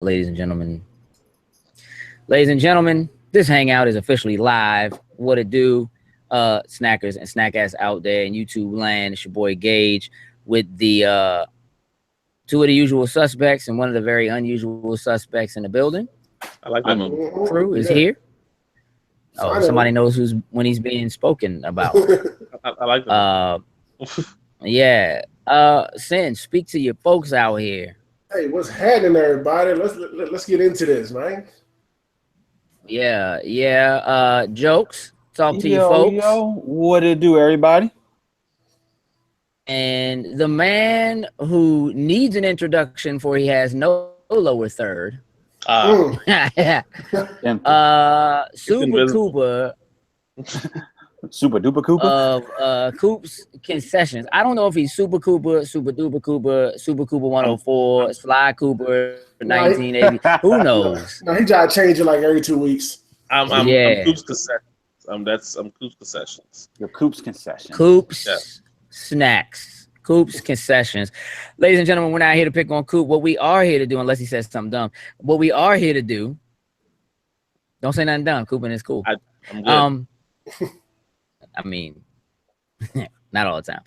ladies and gentlemen. Ladies and gentlemen, this hangout is officially live. What it do, snackers and snackass out there in YouTube land. It's your boy Gage with the two of the usual suspects and one of the very unusual suspects in the building. I like that movie. Crew is here. Oh, somebody knows who's when he's being spoken about. I like that. Yeah. Sin, speak to your folks out here. Hey, what's happening, everybody? Let's get into this, man. Yeah. Jokes. Talk to your folks. What it do, everybody? And the man who needs an introduction for he has no lower third. Super Cooper. Super Duper Cooper of Coop's Concessions. I don't know if he's Super Cooper, Super Duper Cooper, Super Cooper 104, Sly Cooper 1980. Who knows? No, he tried to change it like every 2 weeks. I'm Coop's Concessions. I'm Coop's Concessions. Your Coop's Concessions. Coop's Snacks. Coop's Concessions. Ladies and gentlemen, we're not here to pick on Coop. What we are here to do, unless he says something dumb, what we are here to do, don't say nothing dumb. Coop and it's cool. I'm good. I mean, not all the time.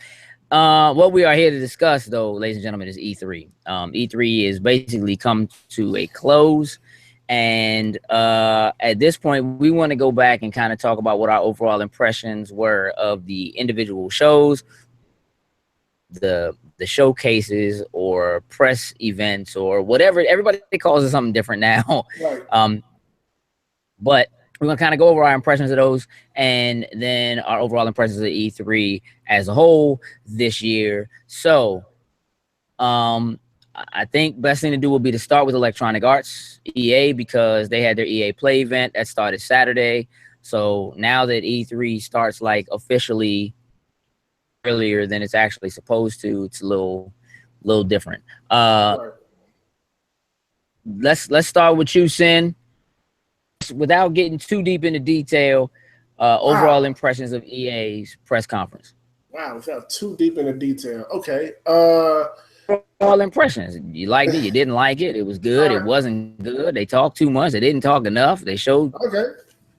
What we are here to discuss, though, ladies and gentlemen, is E3. E3 is basically come to a close. And at this point, we want to go back and kind of talk about what our overall impressions were of the individual shows, the showcases or press events or whatever. Everybody calls it something different now. Right. But we're going to kind of go over our impressions of those and then our overall impressions of E3 as a whole this year. So I think best thing to do would be to start with Electronic Arts, EA, because they had their EA Play event that started Saturday. So now that E3 starts like officially earlier than it's actually supposed to, it's a little different. Let's start with you, Sin. Without getting too deep into detail, overall impressions of EA's press conference. Wow, without too deep into detail. Okay. All impressions. You liked it, you didn't like it, it was good, it wasn't good, they talked too much, they didn't talk enough, they showed. Okay.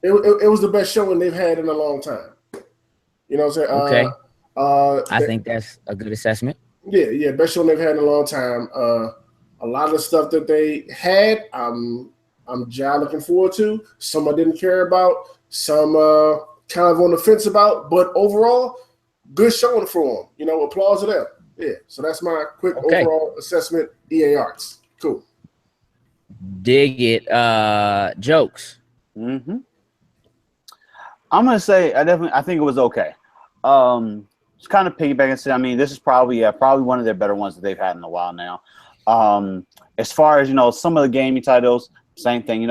It was the best showing they've had in a long time. You know what I'm saying? Okay. I think that's a good assessment. Yeah, best showing they've had in a long time. A lot of the stuff that they had, I'm looking forward to. Some I didn't care about, some kind of on the fence about, but overall, good showing for them. You know, applause to them. Yeah, so that's my quick overall assessment. EA Arts, cool. Dig it. Jokes. I'm gonna say I think it was okay. It's kind of piggybacking. I mean, this is probably one of their better ones that they've had in a while now. As far as some of the gaming titles. Same thing,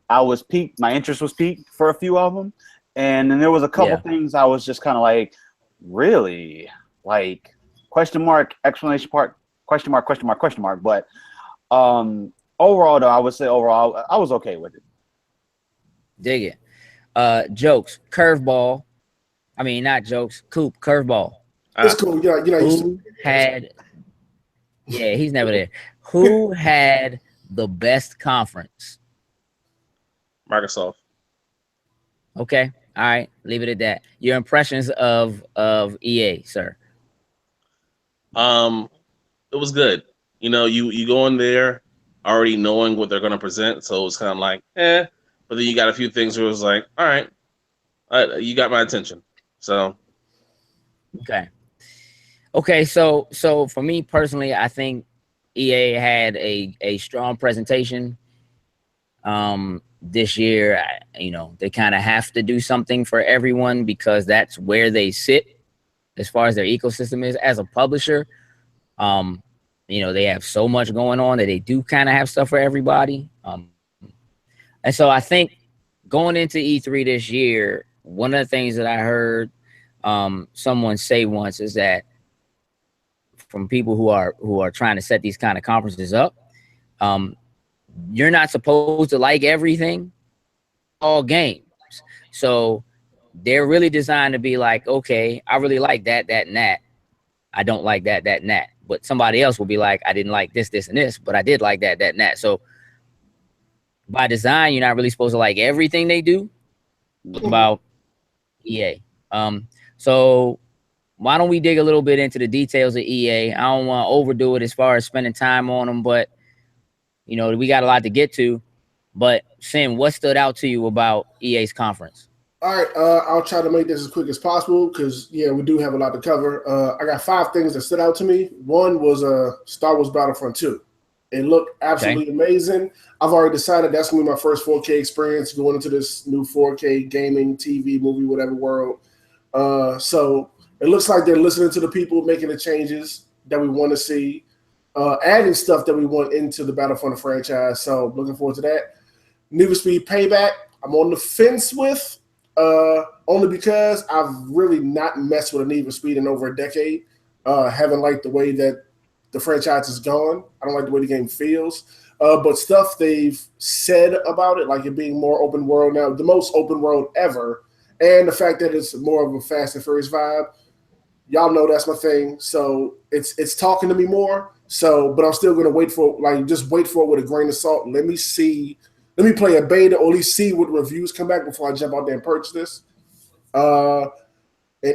I was piqued. My interest was piqued for a few of them, and then there was a couple things I was just kind of like, really, like question mark, explanation part, question mark. But overall, though, I would say overall, I was okay with it. Dig it. Jokes, curveball. I mean, not jokes. Coop, curveball. It's cool. Who had? Yeah, he's never there. Who had the best conference? Microsoft. Okay. All right. Leave it at that. Your impressions of EA, sir. It was good. You go in there already knowing what they're going to present, so it's kind of like, But then you got a few things where it was like, all right, you got my attention. So. Okay. So for me personally, I think EA had a strong presentation this year. They kind of have to do something for everyone because that's where they sit as far as their ecosystem is as a publisher. They have so much going on that they do kind of have stuff for everybody. And so I think going into E3 this year, one of the things that I heard someone say once is that from people who are trying to set these kind of conferences up, you're not supposed to like everything, all games. So they're really designed to be like, okay, I really like that, and that. I don't like that, and that. But somebody else will be like, I didn't like this, and this, but I did like that, and that. So by design, you're not really supposed to like everything they do about EA. So why don't we dig a little bit into the details of EA? I don't want to overdo it as far as spending time on them, but you know, we got a lot to get to. But Sim, what stood out to you about EA's conference? All right, I'll try to make this as quick as possible because we do have a lot to cover. I got 5 things that stood out to me. One was Star Wars Battlefront 2. It looked absolutely amazing. I've already decided that's gonna be my first 4K experience going into this new 4K gaming, TV, movie, whatever world. So it looks like they're listening to the people, making the changes that we want to see, adding stuff that we want into the Battlefront franchise. So looking forward to that. Need for Speed Payback, I'm on the fence with. Only because I've really not messed with a Need for Speed in over a decade. Haven't liked the way that the franchise is gone. I don't like the way the game feels. But stuff they've said about it, like it being more open world now, the most open world ever, and the fact that it's more of a Fast and Furious vibe, y'all know that's my thing. So it's talking to me more. So, but I'm still gonna wait for just wait for it with a grain of salt. Let me play a beta or at least see what reviews come back before I jump out there and purchase this. An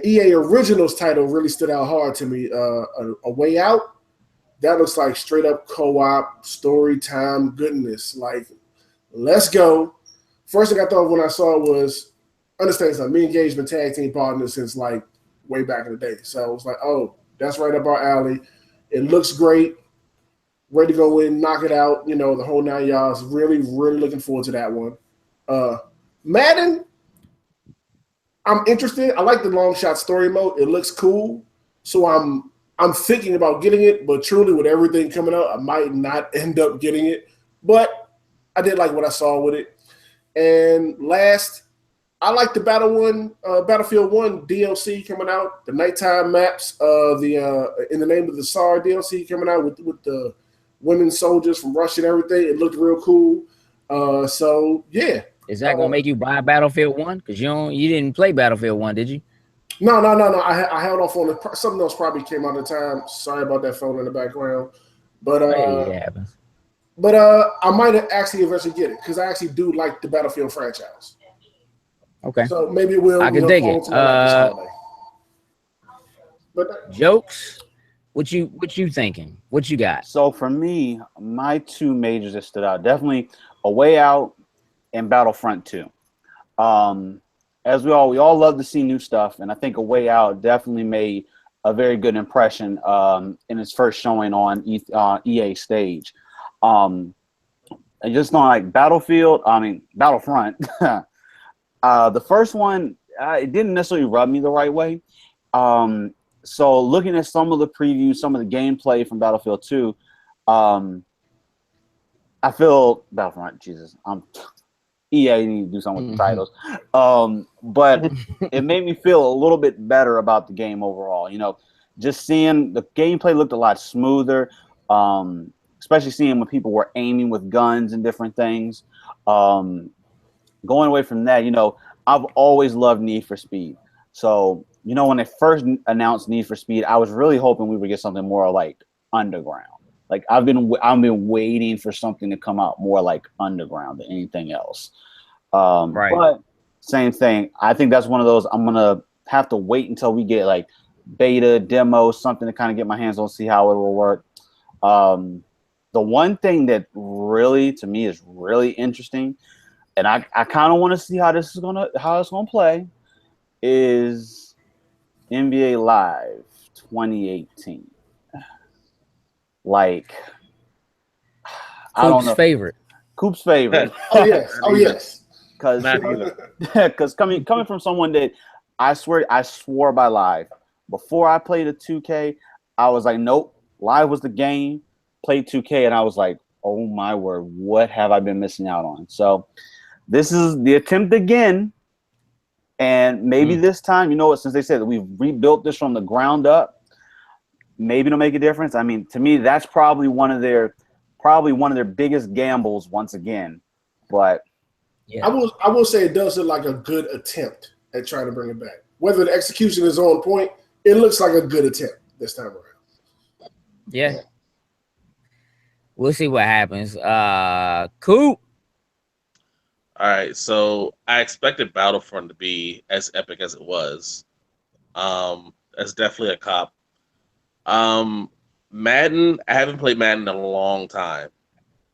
EA Originals title really stood out hard to me. A Way Out. That looks like straight up co-op, story time goodness. Like, let's go. First thing I thought when I saw it was, understand something, me and Gage been tag team partners since like way back in the day. So I was like, oh, that's right up our alley. It looks great. Ready to go in, knock it out, the whole 9 yards. Really, really looking forward to that one. Madden, I'm interested. I like the long shot story mode. It looks cool. So I'm thinking about getting it, but truly with everything coming out, I might not end up getting it. But I did like what I saw with it. And last, I like the Battlefield 1 DLC coming out, the nighttime maps, In the Name of the Tsar DLC coming out with the women soldiers from Russia and everything. It looked real cool. So yeah. Is that gonna make you buy Battlefield 1? Because you didn't play Battlefield 1, did you? No. I held off on it. Something else probably came out at the time. Sorry about that phone in the background. But Hey, it happens. But I might actually eventually get it because I actually do like the Battlefield franchise. Okay. So maybe we'll. I can dig it. But Jokes. What you thinking? What you got? So for me, my 2 majors that stood out, definitely A Way Out and Battlefront 2. As we all love to see new stuff, and I think A Way Out definitely made a very good impression in its first showing on EA stage. And just not like Battlefront. The first one, it didn't necessarily rub me the right way. So looking at some of the previews, some of the gameplay from Battlefield 2, I feel Battlefront, Jesus, EA need to do something with the titles. But it made me feel a little bit better about the game overall. Just seeing the gameplay looked a lot smoother, especially seeing when people were aiming with guns and different things. Going away from that, I've always loved Need for Speed. So, when they first announced Need for Speed, I was really hoping we would get something more like Underground. Like I've been waiting for something to come out more like Underground than anything else. Right. But same thing. I think that's one of those I'm gonna have to wait until we get like beta demo, something to kind of get my hands on, see how it will work. The one thing that really to me is really interesting, and I kind of want to see how it's gonna play, is NBA Live 2018. Like, I don't know. Coop's favorite. Oh yes. Because coming from someone that I swore by Live before I played a 2K, I was like, nope. Live was the game. Played 2K, and I was like, oh my word, what have I been missing out on? So this is the attempt again. And maybe this time, since they said that we've rebuilt this from the ground up, maybe it'll make a difference. I mean, to me, that's probably one of their biggest gambles once again. But yeah. I will say it does look like a good attempt at trying to bring it back. Whether the execution is on point, it looks like a good attempt this time around. Yeah. We'll see what happens. Coop, All right, so I expected Battlefront to be as epic as it was. That's definitely a cop. Um, Madden, I haven't played Madden in a long time,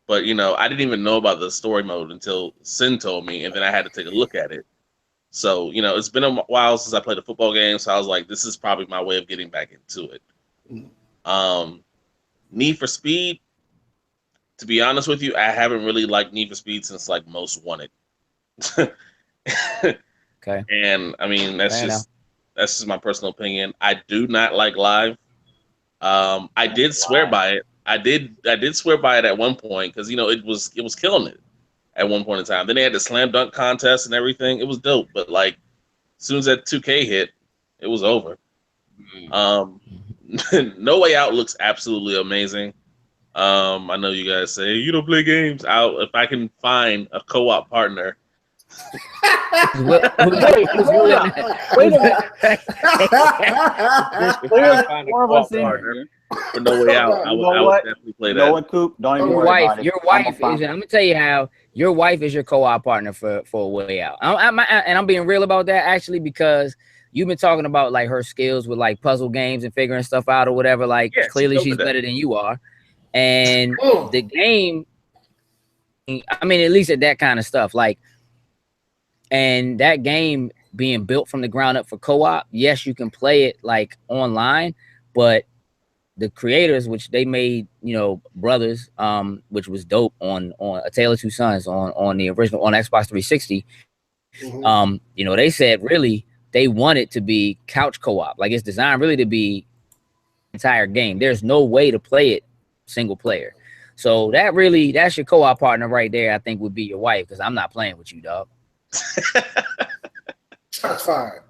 but I didn't even know about the story mode until Sin told me, and then I had to take a look at it. So it's been a while since I played a football game, so I was like, this is probably my way of getting back into it. Um, Need for Speed, to be honest with you, I haven't really liked Need for Speed since like Most Wanted. Okay. And I mean, Fair enough. that's just my personal opinion. I do not like live. I did swear Live. by it. I did swear by it at one point because it was killing it at one point in time. Then they had the slam dunk contest and everything. It was dope, but like as soon as that 2K hit, it was over. Um, No Way Out looks absolutely amazing. I know you guys say you don't play games. If I can find a co-op partner. Who's Hold willing on. to- Wait a minute. If I can find a Four of co-op us in partner here. for No Way Out, I You would, know I would what? definitely play You that. know what, Coop? Don't even Your worry wife, about it. your I'm wife gonna is. find- I'm gonna tell you how your wife is your co-op partner for A Way Out. And I'm being real about that actually because you've been talking about like her skills with like puzzle games and figuring stuff out or whatever. Like Yeah, clearly dope she's at that. better than you are, and Mm. the game. I mean, at least at that kind of stuff, like, and that game being built from the ground up for co-op. Yes, you can play it like online, but the creators, which they made, Brothers, which was dope on A Tale of Two Sons on the original on Xbox 360. Mhm. They said really they want it to be couch co-op, like it's designed really to be entire game. There's no way to play it single player. So that's your co-op partner right there. I think would be your wife because I'm not playing with you, dog. Shots fired.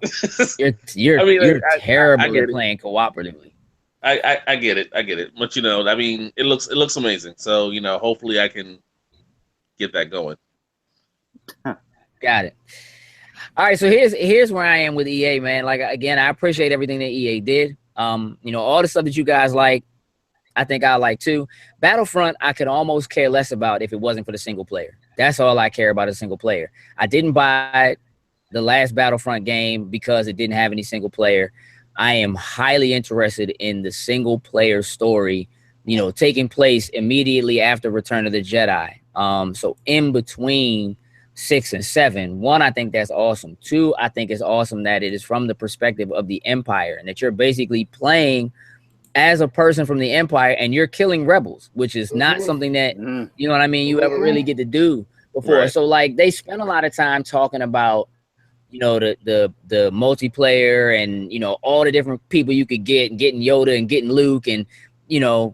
You're I mean, you're I terrible get at it. playing cooperatively. I get it. I get it. But I mean, it looks amazing. So hopefully I can get that going. Got it. All right, so here's where I am with EA, man. Like again, I appreciate everything that EA did. All the stuff that you guys like, I think I like too. Battlefront, I could almost care less about if it wasn't for the single player. That's all I care about is single player. I didn't buy the last Battlefront game because it didn't have any single player. I am highly interested in the single player story, taking place immediately after Return of the Jedi. So in between 6 and 7. One, I think that's awesome. Two, I think it's awesome that it is from the perspective of the Empire and that you're basically playing as a person from the Empire and you're killing rebels, which is not something that, you know what I mean, you ever really get to do before. Right. So like they spent a lot of time talking about, the multiplayer and, all the different people you could get and getting Yoda and getting Luke and,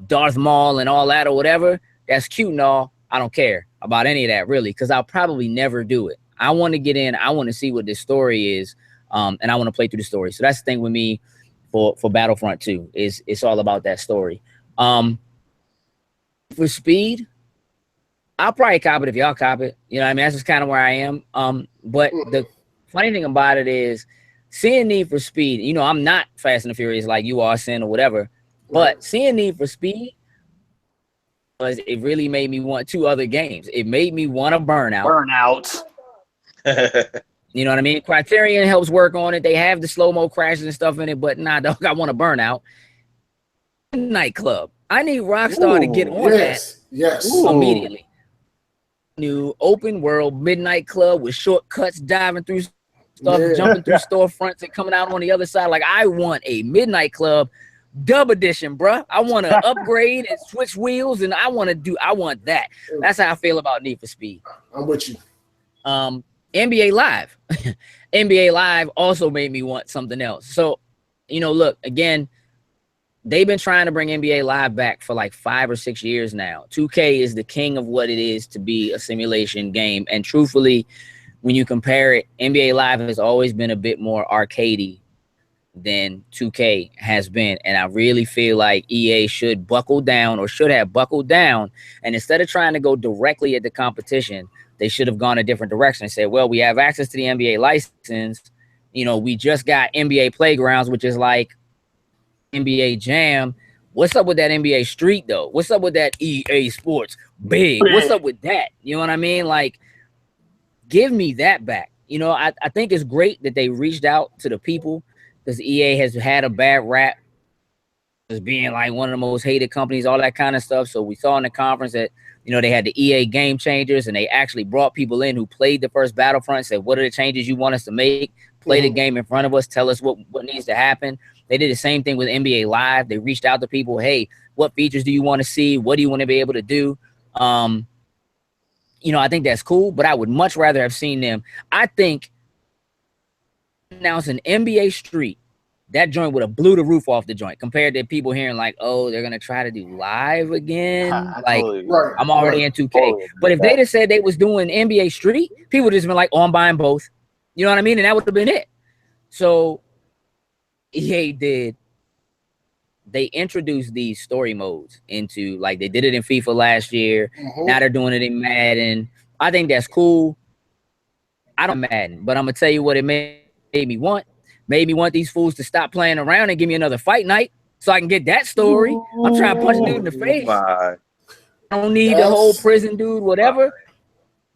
Darth Maul and all that or whatever. That's cute and all. I don't care about any of that really, because I'll probably never do it. I want to get in. I want to see what this story is. And I want to play through the story. So that's the thing with me for Battlefront 2 is it's all about that story. For Speed, I'll probably cop it if y'all cop it. You know what I mean? That's just kind of where I am. But the funny thing about it is seeing Need for Speed, I'm not Fast and the Furious like you are, Sin or whatever, but seeing Need for Speed was it really made me want two other games. It made me want a Burnout. You know what I mean? Criterion helps work on it. They have the slow-mo crashes and stuff in it, but nah, dog, I want a Burnout. Nightclub. I need Rockstar to get on Yes. immediately. New open world midnight club with shortcuts, diving through stuff, jumping through storefronts and coming out on the other side. Like I want a midnight club dub edition, bruh. I want to upgrade and switch wheels, and I want that. That's how I feel about Need for Speed. I'm with you. NBA Live. NBA Live also made me want something else. So, look, again, they've been trying to bring NBA Live back for like 5 or 6 years now. 2K is the king of what it is to be a simulation game. And truthfully, when you compare it, NBA Live has always been a bit more arcadey than 2K has been. And I really feel like EA should buckle down or should have buckled down. And instead of trying to go directly at the competition, they should have gone a different direction and said, well, we have access to the NBA license. We just got NBA Playgrounds, which is like NBA Jam. What's up with that NBA Street, though? What's up with that EA Sports Big? What's up with that? You know what I mean? Like, Give me that back. You know, I think it's great that they reached out to the people because EA has had a bad rap as being like one of the most hated companies, all that kind of stuff. So we saw in the conference that, you know, they had the EA Game Changers, and they actually brought people in who played the first Battlefront, said, what are the changes you want us to make? Play the game in front of us, tell us what needs to happen. They did the same thing with NBA Live. They reached out to people, hey, what features do you want to see? What do you want to be able to do? You know, I think that's cool, but I would much rather have seen them. I think announcing NBA Street, that joint would have blew the roof off the joint compared to people hearing like, oh, they're gonna try to do live again. Like, I'm already in 2K. But if they'd have said they was doing NBA Street, people would just been like, oh, I'm buying both. You know what I mean? And that would have been it. So EA they introduced these story modes into, like, they did it in FIFA last year. Now they're doing it in Madden. I think that's cool. I don't Madden, but I'm gonna tell you what it made me want. Made me want these fools to stop playing around and give me another fight night so I can get that story. I'm trying to punch a dude in the face. I don't need the whole prison dude, whatever.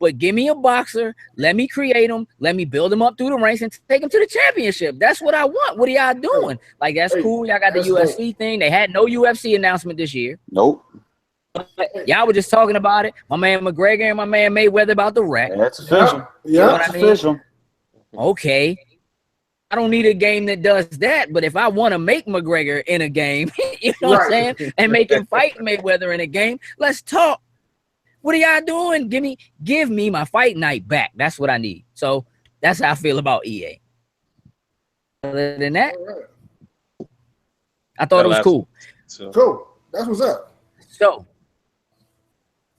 But give me a boxer. Let me create him. Let me build him up through the ranks and take him to the championship. That's what I want. What are y'all doing? Like, that's cool. Y'all got the UFC thing. They had no UFC announcement this year. Nope. Y'all were just talking about it. My man McGregor and my man Mayweather about the wreck. That's official. You know what I mean? Official. Okay. I don't need a game that does that, but if I want to make McGregor in a game, you know what I'm saying, and make him fight Mayweather in a game, let's talk. What are y'all doing? Give me my fight night back. That's what I need. So that's how I feel about EA. Other than that, I thought it was cool. Cool. That's what's up. So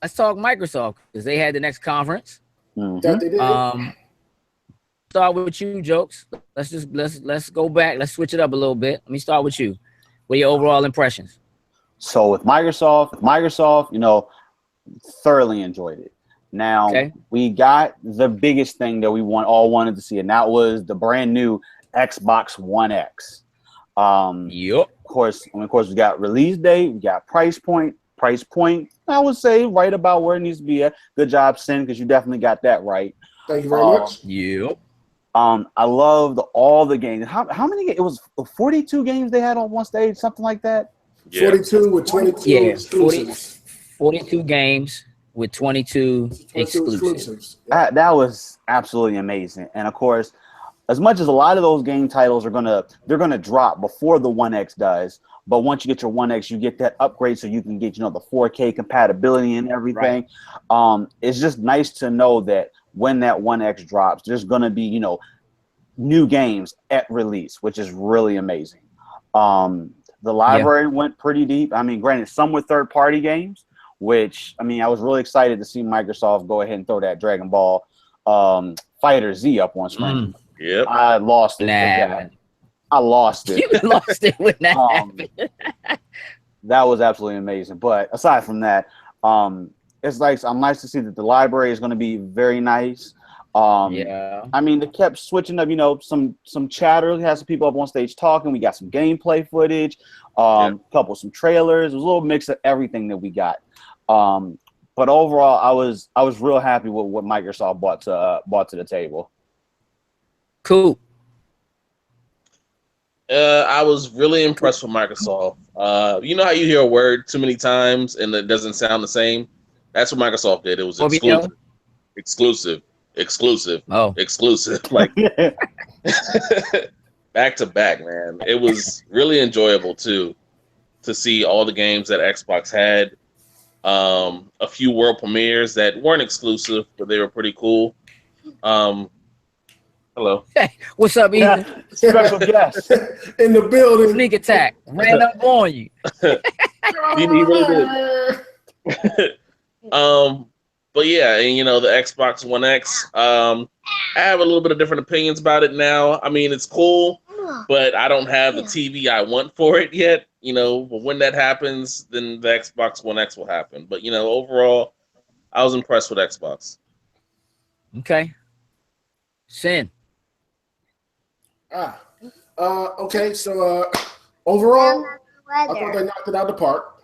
let's talk Microsoft because they had the next conference. That they did. Start with you, Jokes. Let's go back. Let's switch it up a little bit. Let me start with you. What are your overall impressions? So with Microsoft, you know, thoroughly enjoyed it. Now we got the biggest thing that we all wanted to see, and that was the brand new Xbox One X. Yep. Of course, we got release date, we got price point. I would say right about where it needs to be at. Good job, Sin, because you definitely got that right. Thank you very much. Yep. I loved all the games. How many? It was 42 games they had on one stage, something like that. 42 with 22 exclusives. 42 games with 22 exclusives. That was absolutely amazing. And of course, as much as a lot of those game titles they're gonna drop before the One X does, but once you get your One X, you get that upgrade so you can get, you know, the 4K compatibility and everything. Right. It's just nice to know that when that One X drops, there's gonna be, you know, new games at release, which is really amazing. The library went pretty deep. I mean, granted, some were third-party games, which, I mean, I was really excited to see Microsoft go ahead and throw that Dragon Ball Fighter Z up on screen. Yep. I lost it. I lost it. You lost it when that happened. That was absolutely amazing. But aside from that, it's like, I'm nice to see that the library is going to be very nice. I mean, they kept switching up, you know, some chatter. We had some people up on stage talking. We got some gameplay footage, some trailers. It was a little mix of everything that we got. But overall, I was real happy with what Microsoft brought to the table. Cool. I was really impressed with Microsoft. You know how you hear a word too many times and it doesn't sound the same? That's what Microsoft did. It was exclusive. Oh, exclusive. Like back to back, man. It was really enjoyable too to see all the games that Xbox had. A few world premieres that weren't exclusive, but they were pretty cool. Hello. Hey, what's up, Ethan? Special guest in the building. Sneak attack. Ran up on you. He really did. But yeah, and you know, the Xbox One X, I have a little bit of different opinions about it now. I mean, it's cool, but I don't have the TV I want for it yet. You know, but when that happens, then the Xbox One X will happen. But you know, overall, I was impressed with Xbox. Okay. Sin. Okay, so overall, I thought they knocked it out of the park.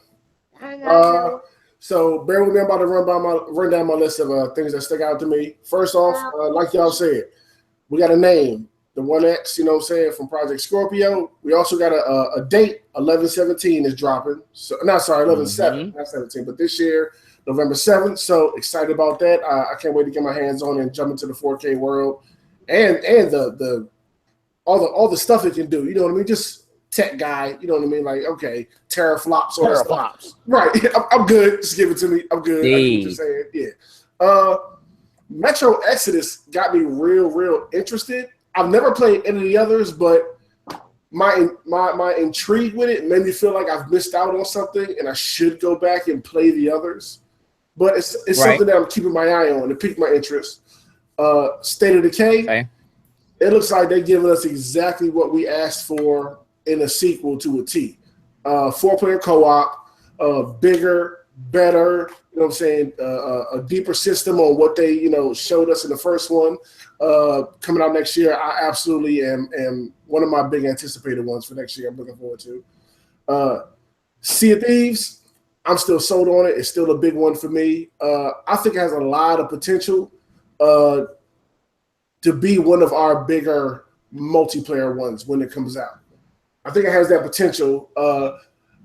So bear with me. I'm about to run down my list of things that stick out to me. First off, like y'all said, we got a name, the 1X, you know what I'm saying, from Project Scorpio. We also got a date, 11/17 is dropping. So, not sorry, 11/7, not 17, but this year, November 7th. So excited about that. I can't wait to get my hands on it and jump into the 4K world and the all the stuff it can do. You know what I mean? Just tech guy. You know what I mean? Like, okay, teraflops, all that stuff. Right. I'm good. Just give it to me. I'm good. I get what you're saying. Yeah. Metro Exodus got me real interested. I've never played any of the others, but my intrigue with it made me feel like I've missed out on something and I should go back and play the others. But it's something that I'm keeping my eye on. It piqued my interest. State of Decay. Okay. It looks like they're giving us exactly what we asked for in a sequel to a T. 4-player co-op, bigger, better, you know what I'm saying, a deeper system on what they, showed us in the first one. Coming out next year, I absolutely am one of my big anticipated ones for next year I'm looking forward to. Sea of Thieves, I'm still sold on it. It's still a big one for me. I think it has a lot of potential to be one of our bigger multiplayer ones when it comes out. I think it has that potential.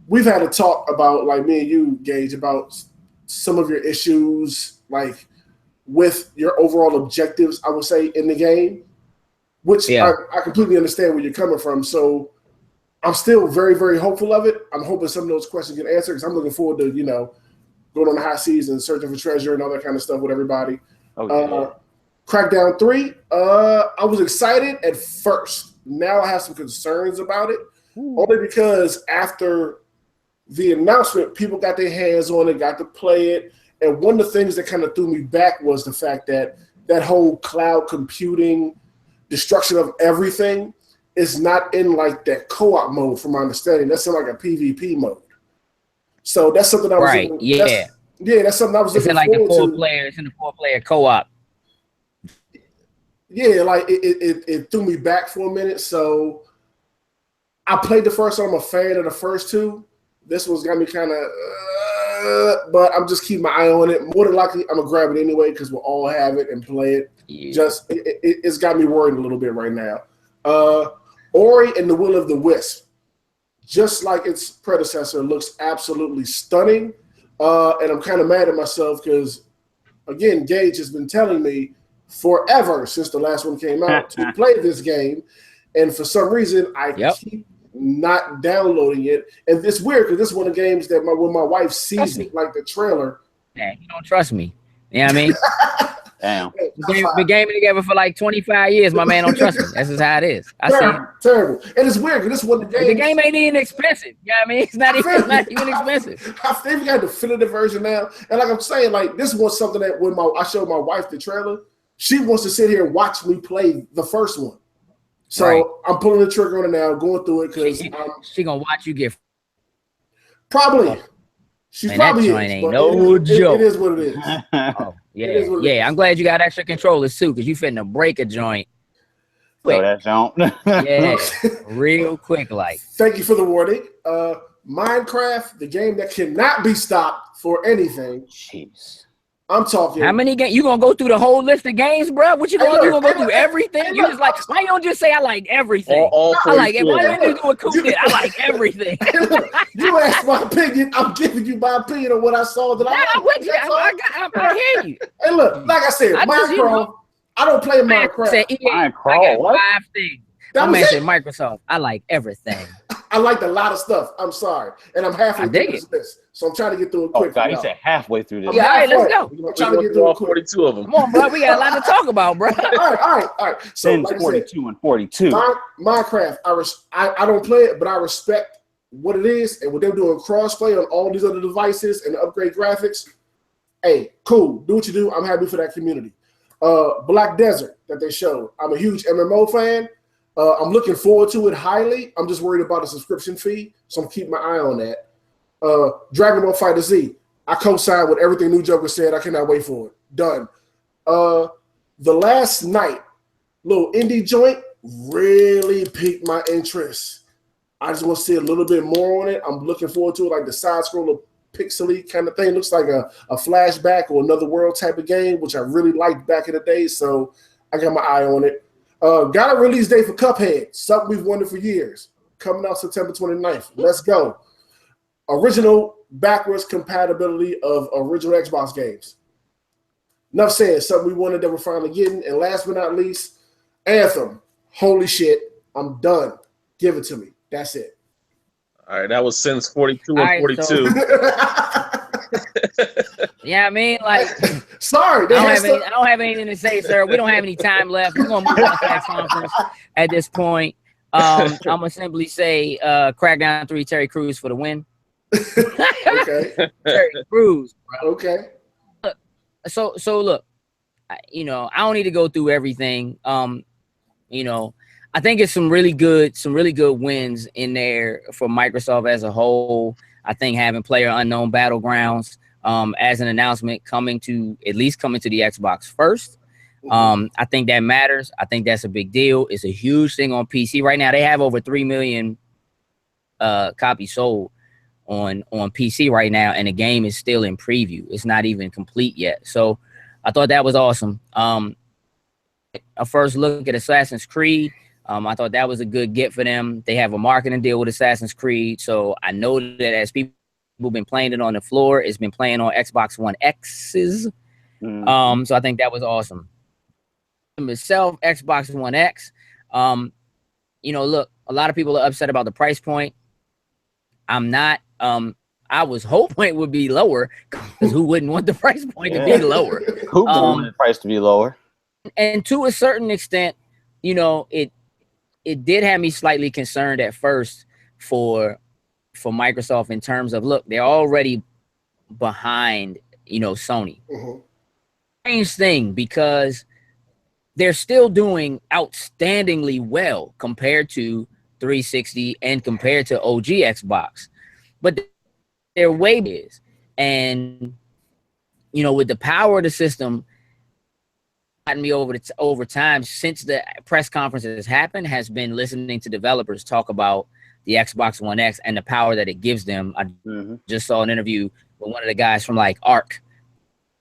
We've had a talk about, like me and you, Gage, about some of your issues, like with your overall objectives, I would say, in the game, which I completely understand where you're coming from. So I'm still very, very hopeful of it. I'm hoping some of those questions get answered because I'm looking forward to, going on the high seas and searching for treasure and all that kind of stuff with everybody. Crackdown 3, I was excited at first. Now I have some concerns about it, only because after the announcement, people got their hands on it, got to play it. And one of the things that kind of threw me back was the fact that that whole cloud computing destruction of everything is not in like that co-op mode, from my understanding. That's in like a PvP mode. So that's something I was that's something I was looking forward to. It's in the 4-player co-op. Yeah, like it threw me back for a minute. So I played the first one. I'm a fan of the first two. This one's got me kind of, but I'm just keeping my eye on it. More than likely, I'm going to grab it anyway because we'll all have it and play it. Yeah. It's got me worried a little bit right now. Ori and the Will of the Wisp, just like its predecessor, looks absolutely stunning. And I'm kind of mad at myself because, again, Gage has been telling me forever since the last one came out to play this game. And for some reason, I keep not downloading it. And it's weird because this is one of the games that when my wife sees it, like the trailer. Man, you don't trust me. You know what I mean? Damn. Been gaming together for like 25 years. My man don't trust me. That's just how it is. Terrible. And it's weird because this one of the games. The game ain't even expensive. You know what I mean? It's not even expensive. I've even got the definitive version now. And like I'm saying, like this was something that when I showed my wife the trailer, she wants to sit here and watch me play the first one. So I'm pulling the trigger on it now, going through it because she gonna watch you get. Probably. She's probably that joint ain't no joke. It is what it is. Oh, yeah. I'm glad you got extra controllers too, because you finna break a joint. So that don't. Yeah, real quick, like. Thank you for the warning. Minecraft, the game that cannot be stopped for anything. Jeez. I'm talking. How many games? You gonna go through the whole list of games, bro? What you gonna do? You gonna go through everything? You just like, why you don't just say I like everything? I like it. Why you just do a cool bit? I like everything. You asked my opinion. I'm giving you my opinion on what I saw. I'm with you. I hear you. Hey, look, like I said, Minecraft. I don't play Minecraft. I got 5 things. My man said Microsoft. I like everything. I liked a lot of stuff. I'm sorry. And I'm halfway through this list. So I'm trying to get through it quick. Oh, God, he said halfway through this. Yeah, all right, let's go. I'm trying to get through it quick. 42 of them. Come on, bro. We got a lot to talk about, bro. All right. So, like 42 and 42. Minecraft, I don't play it, but I respect what it is and what they're doing crossplay on all these other devices and upgrade graphics. Hey, cool. Do what you do. I'm happy for that community. Black Desert that they showed. I'm a huge MMO fan. I'm looking forward to it highly. I'm just worried about the subscription fee, so I'm keeping my eye on that. Dragon Ball FighterZ. I co-signed with everything New Joker said. I cannot wait for it. Done. The Last Night, little indie joint, really piqued my interest. I just want to see a little bit more on it. I'm looking forward to it, like the side scroller pixely kind of thing. Looks like a flashback or another world type of game, which I really liked back in the day. So I got my eye on it. Got a release date for Cuphead, something we've wanted for years. Coming out September 29th. Let's go. Original backwards compatibility of original Xbox games. Enough said, something we wanted that we're finally getting. And last but not least, Anthem. Holy shit, I'm done. Give it to me. That's it. All right, that was Sins 42 and All right, 42. so- Yeah, I mean, like, Sorry, I don't have anything to say, sir. We don't have any time left. We're gonna move on to the next conference at this point. I'm gonna simply say, Crackdown 3, Terry Crews for the win. Okay. Terry Crews, bro. Okay. So look, I don't need to go through everything. I think it's some really good wins in there for Microsoft as a whole. I think having PlayerUnknown Battlegrounds as an announcement coming to the Xbox first. I think that matters. I think that's a big deal. It's a huge thing on PC right now. They have over 3 million copies sold on PC right now, and the game is still in preview. It's not even complete yet. So I thought that was awesome. A first look at Assassin's Creed. I thought that was a good get for them. They have a marketing deal with Assassin's Creed, so I know that as people have been playing it on the floor, it's been playing on Xbox One X's. So I think that was awesome. Itself, Xbox One X. Look, a lot of people are upset about the price point. I'm not. I was hoping it would be lower, because who wouldn't want the price point to be lower? Who would want the price to be lower? And to a certain extent, it did have me slightly concerned at first for Microsoft in terms of, look, they're already behind, Sony. Strange thing, because they're still doing outstandingly well compared to 360 and compared to OG Xbox, but their way is, and with the power of the system, gotten me over time since the press conferences happened, has been listening to developers talk about the Xbox One X and the power that it gives them. I just saw an interview with one of the guys from like Arc.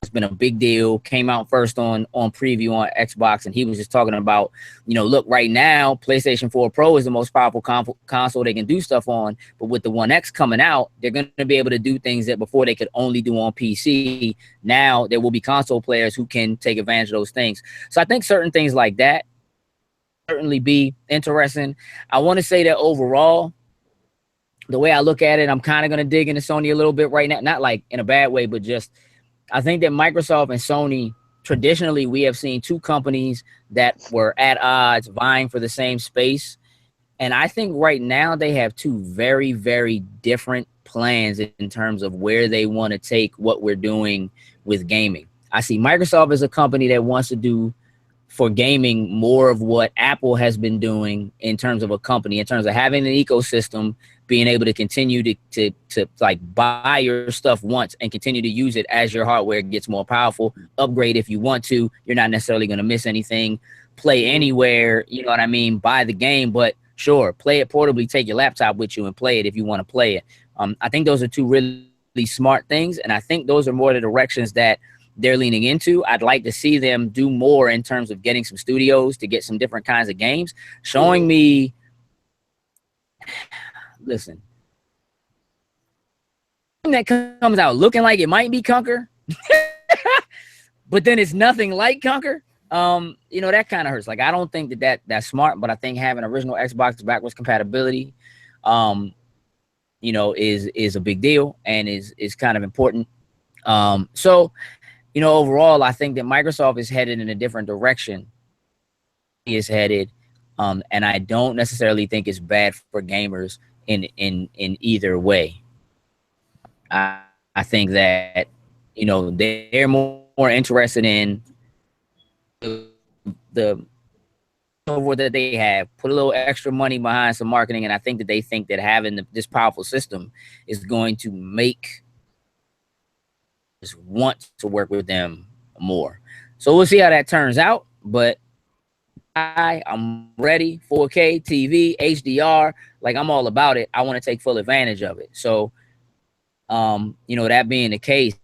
It's been a big deal. Came out first on preview on Xbox, and he was just talking about, look, right now PlayStation 4 Pro is the most powerful console they can do stuff on, but with the One X coming out, they're going to be able to do things that before they could only do on PC. Now there will be console players who can take advantage of those things. So I think certain things like that certainly be interesting. I want to say that overall, the way I look at it, I'm kind of going to dig into Sony a little bit right now, not like in a bad way, but just I think that Microsoft and Sony, traditionally, we have seen two companies that were at odds vying for the same space. And I think right now they have two very, very different plans in terms of where they want to take what we're doing with gaming. I see Microsoft as a company that wants to do for gaming more of what Apple has been doing in terms of a company, in terms of having an ecosystem, being able to continue to like buy your stuff once and continue to use it as your hardware gets more powerful, upgrade if you want to. You're not necessarily going to miss anything, play anywhere, you know what I mean, buy the game, but sure, play it portably, take your laptop with you and play it if you want to play it. I think those are two really smart things, and I think those are more the directions that they're leaning into. I'd like to see them do more in terms of getting some studios to get some different kinds of games, showing me, listen, that comes out looking like it might be Conquer, but then it's nothing like Conquer. That kind of hurts. Like, I don't think that's smart, but I think having original Xbox backwards compatibility, is a big deal and is kind of important. Overall, I think that Microsoft is headed in a different direction. He is headed, and I don't necessarily think it's bad for gamers in either way. I think that they're more interested in the over that they have, put a little extra money behind some marketing, and I think that they think that having this powerful system is going to make us want to work with them more. So we'll see how that turns out, but I'm ready. 4K TV, HDR, like I'm all about it. I want to take full advantage of it. So You know, that being the case,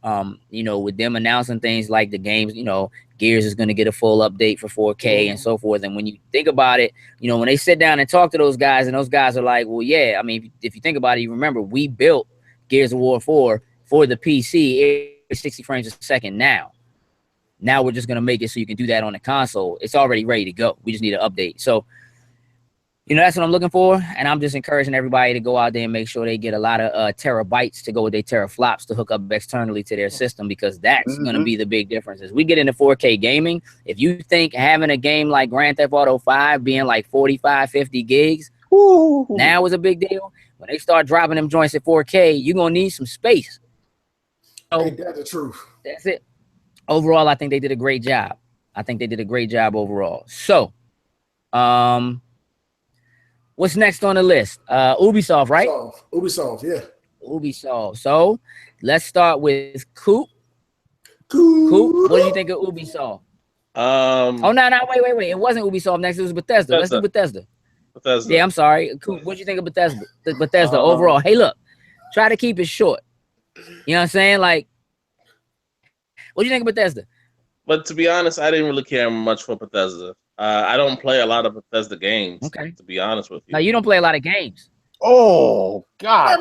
you know, with them announcing things like the games, you know, Gears is going to get a full update for 4K and so forth. And when you think about it, you know, when they sit down and talk to those guys, and those guys are like, well, yeah, I mean, if you think about it, you remember we built Gears of War 4 for the PC, 60 frames a second now. Now we're just going to make it so you can do that on the console. It's already ready to go. We just need an update. So, you know, that's what I'm looking for. And I'm just encouraging everybody to go out there and make sure they get a lot of terabytes to go with their teraflops to hook up externally to their system, because that's going to be the big difference. As we get into 4K gaming, if you think having a game like Grand Theft Auto 5 being like 45, 50 gigs now is a big deal, when they start dropping them joints at 4K, you're going to need some space. So, Ain't that the truth? That's it. Overall, I think they did a great job. Overall. So, what's next on the list? Ubisoft, right? Ubisoft, yeah. Ubisoft. So let's start with Coop. Coop, what do you think of Ubisoft? Oh, no, wait. It wasn't Ubisoft next. It was Bethesda. Let's do Bethesda. Yeah, I'm sorry. Coop, what do you think of Bethesda? Bethesda overall. Hey, look, try to keep it short. You know what I'm saying? Like, what do you think of Bethesda? But to be honest, I didn't really care much for Bethesda. I don't play a lot of Bethesda games. Okay. To be honest with you. No, you don't play a lot of games. Oh God.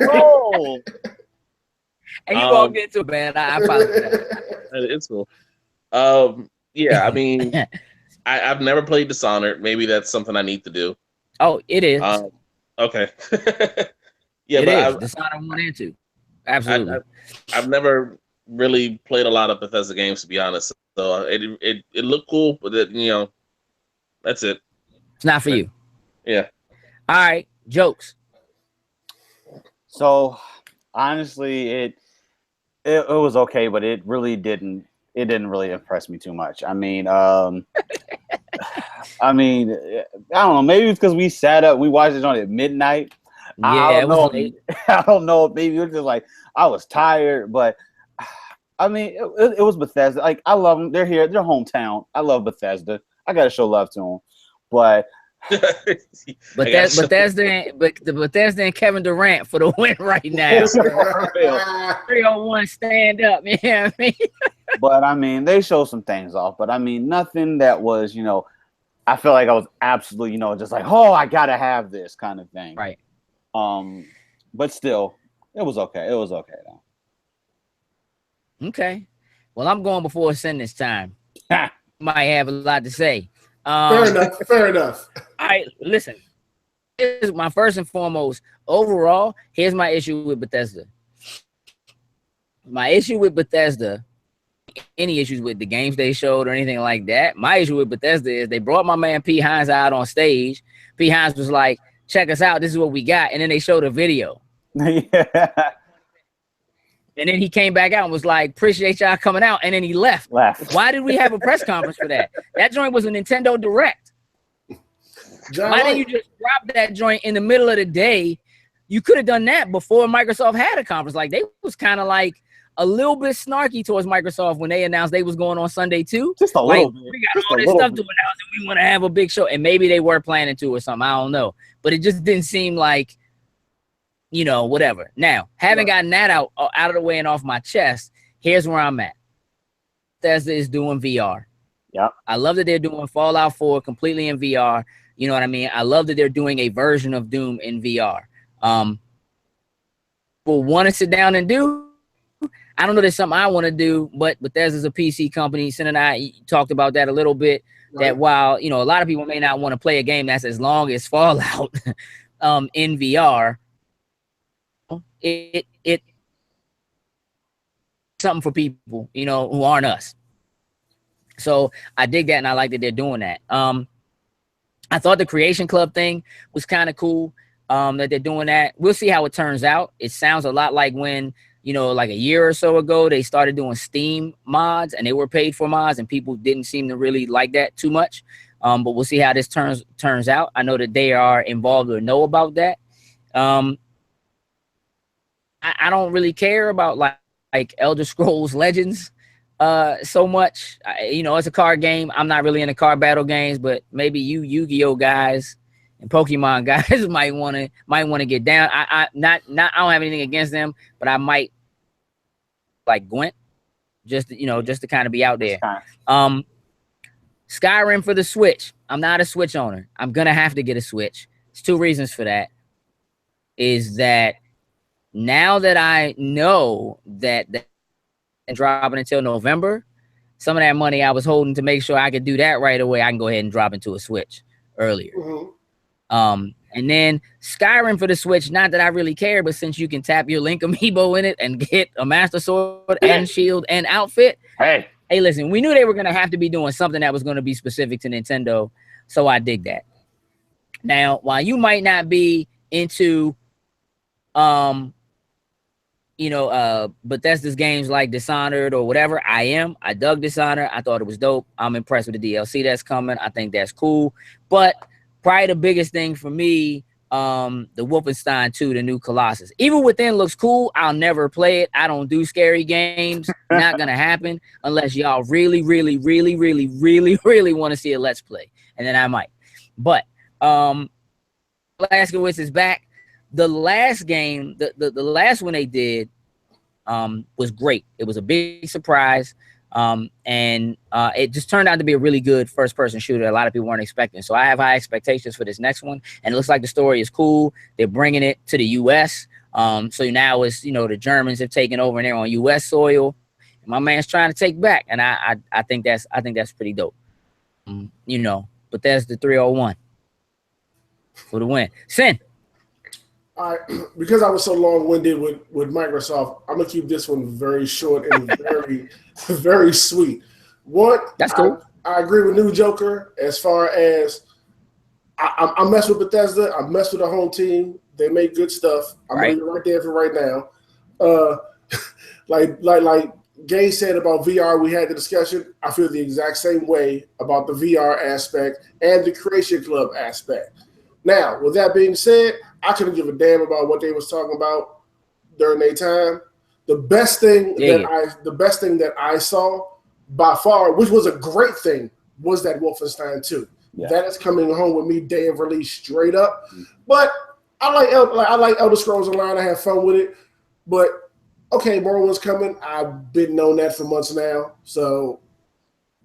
Oh. And you walked into it, man. I apologize. It's cool. Yeah, I mean, I've never played Dishonored. Maybe that's something I need to do. Oh, it is. Okay. Yeah, it is. Dishonored 1 and 2. Absolutely. I've never really played a lot of Bethesda games, to be honest. So it looked cool, but you know, that's it. It's not for you. Yeah. All right, jokes. So honestly, it was okay, but it really didn't. It didn't really impress me too much. I mean, I don't know. Maybe it's because we sat up, we watched it on at midnight. Yeah, I don't know. late. I don't know. Maybe it was just like I was tired, but I mean, it was Bethesda. Like, I love them. They're here. They're hometown. I love Bethesda. I gotta show love to them. But Bethesda and Kevin Durant for the win right now. 301 stand up. You know what I mean? But I mean, they showed some things off. But I mean, nothing that was, you know, I felt like I was absolutely, you know, just like, oh, I gotta have this kind of thing. Right. But still, it was okay. It was okay though. Okay. Well, I'm going before sin this time. Might have a lot to say. Fair enough. All right, listen. Here's my first and foremost. Overall, here's my issue with Bethesda. My issue with Bethesda, any issues with the games they showed or anything like that, my issue with Bethesda is they brought my man P. Hines out on stage. P. Hines was like, check us out. This is what we got. And then they showed a video. Yeah. And then he came back out and was like, appreciate y'all coming out. And then he left. Why did we have a press conference for that? That joint was a Nintendo Direct. Why didn't you just drop that joint in the middle of the day? You could have done that before Microsoft had a conference. Like, they was kind of like a little bit snarky towards Microsoft when they announced they was going on Sunday too. Just a little bit. We got all this stuff to announce and we want to have a big show. And maybe they were planning to or something. I don't know. But it just didn't seem like, you know, whatever. Now, having gotten that out of the way and off my chest, here's where I'm at. Bethesda is doing VR. Yeah. I love that they're doing Fallout 4 completely in VR. You know what I mean? I love that they're doing a version of Doom in VR. People want to sit down and do. I don't know there's something I want to do, but Bethesda's a PC company. Sin and I talked about that a little bit, that while, you know, a lot of people may not want to play a game that's as long as Fallout in VR, it something for people, you know, who aren't us. So I dig that, and I like that they're doing that. I thought the Creation Club thing was kind of cool, that they're doing that. We'll see how it turns out. It sounds a lot like when, you know, like a year or so ago, they started doing Steam mods, and they were paid for mods, and people didn't seem to really like that too much. But we'll see how this turns out. I know that they are involved or know about that. I don't really care about like Elder Scrolls Legends so much. You know, it's a card game. I'm not really into card battle games, but maybe you Yu-Gi-Oh guys, and Pokemon guys might want to get down. I don't have anything against them, but I might like Gwent just to kind of be out there. Skyrim for the Switch. I'm not a Switch owner. I'm gonna have to get a Switch. There's two reasons for that. Is that now that I know that dropping until November, some of that money I was holding to make sure I could do that right away, I can go ahead and drop into a Switch earlier. And then Skyrim for the Switch, not that I really care, but since you can tap your Link amiibo in it and get a Master Sword and shield and outfit, hey, listen, we knew they were going to have to be doing something that was going to be specific to Nintendo, so I dig that. Now, while you might not be into Bethesda's games like Dishonored or whatever, I am. I dug Dishonored. I thought it was dope. I'm impressed with the DLC that's coming. I think that's cool. But probably the biggest thing for me, the Wolfenstein 2, the new Colossus. Evil Within looks cool. I'll never play it. I don't do scary games. Not gonna happen unless y'all really, really, really, really, really, really want to see a Let's Play. And then I might. But Blazkowicz is back. The last game, the last one they did was great. It was a big surprise. And it just turned out to be a really good first-person shooter. A lot of people weren't expecting. So I have high expectations for this next one. And it looks like the story is cool. They're bringing it to the U.S. So now it's, the Germans have taken over and they're on U.S. soil. And my man's trying to take back. And I think that's pretty dope. But that's the 301 for the win. Sin. All right, because I was so long-winded with Microsoft, I'm gonna keep this one very short and very, very sweet. That's cool. I agree with New Joker as far as I mess with Bethesda. I mess with the home team. They make good stuff. I'm right there for right now. Like Gay said about VR, we had the discussion. I feel the exact same way about the VR aspect and the Creation Club aspect. Now, with that being said, I couldn't give a damn about what they was talking about during their time. The best thing that I saw by far, which was a great thing, was that Wolfenstein 2. Yeah. That is coming home with me day of release straight up. But I like Elder Scrolls Online. I have fun with it. But okay, more one's coming. I've been knowing that for months now. So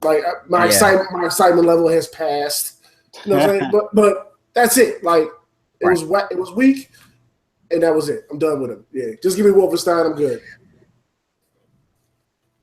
my excitement level has passed. You know what I'm saying? But that's it. Like it was weak, and that was it. I'm done with him. Yeah, just give me Wolfenstein. I'm good.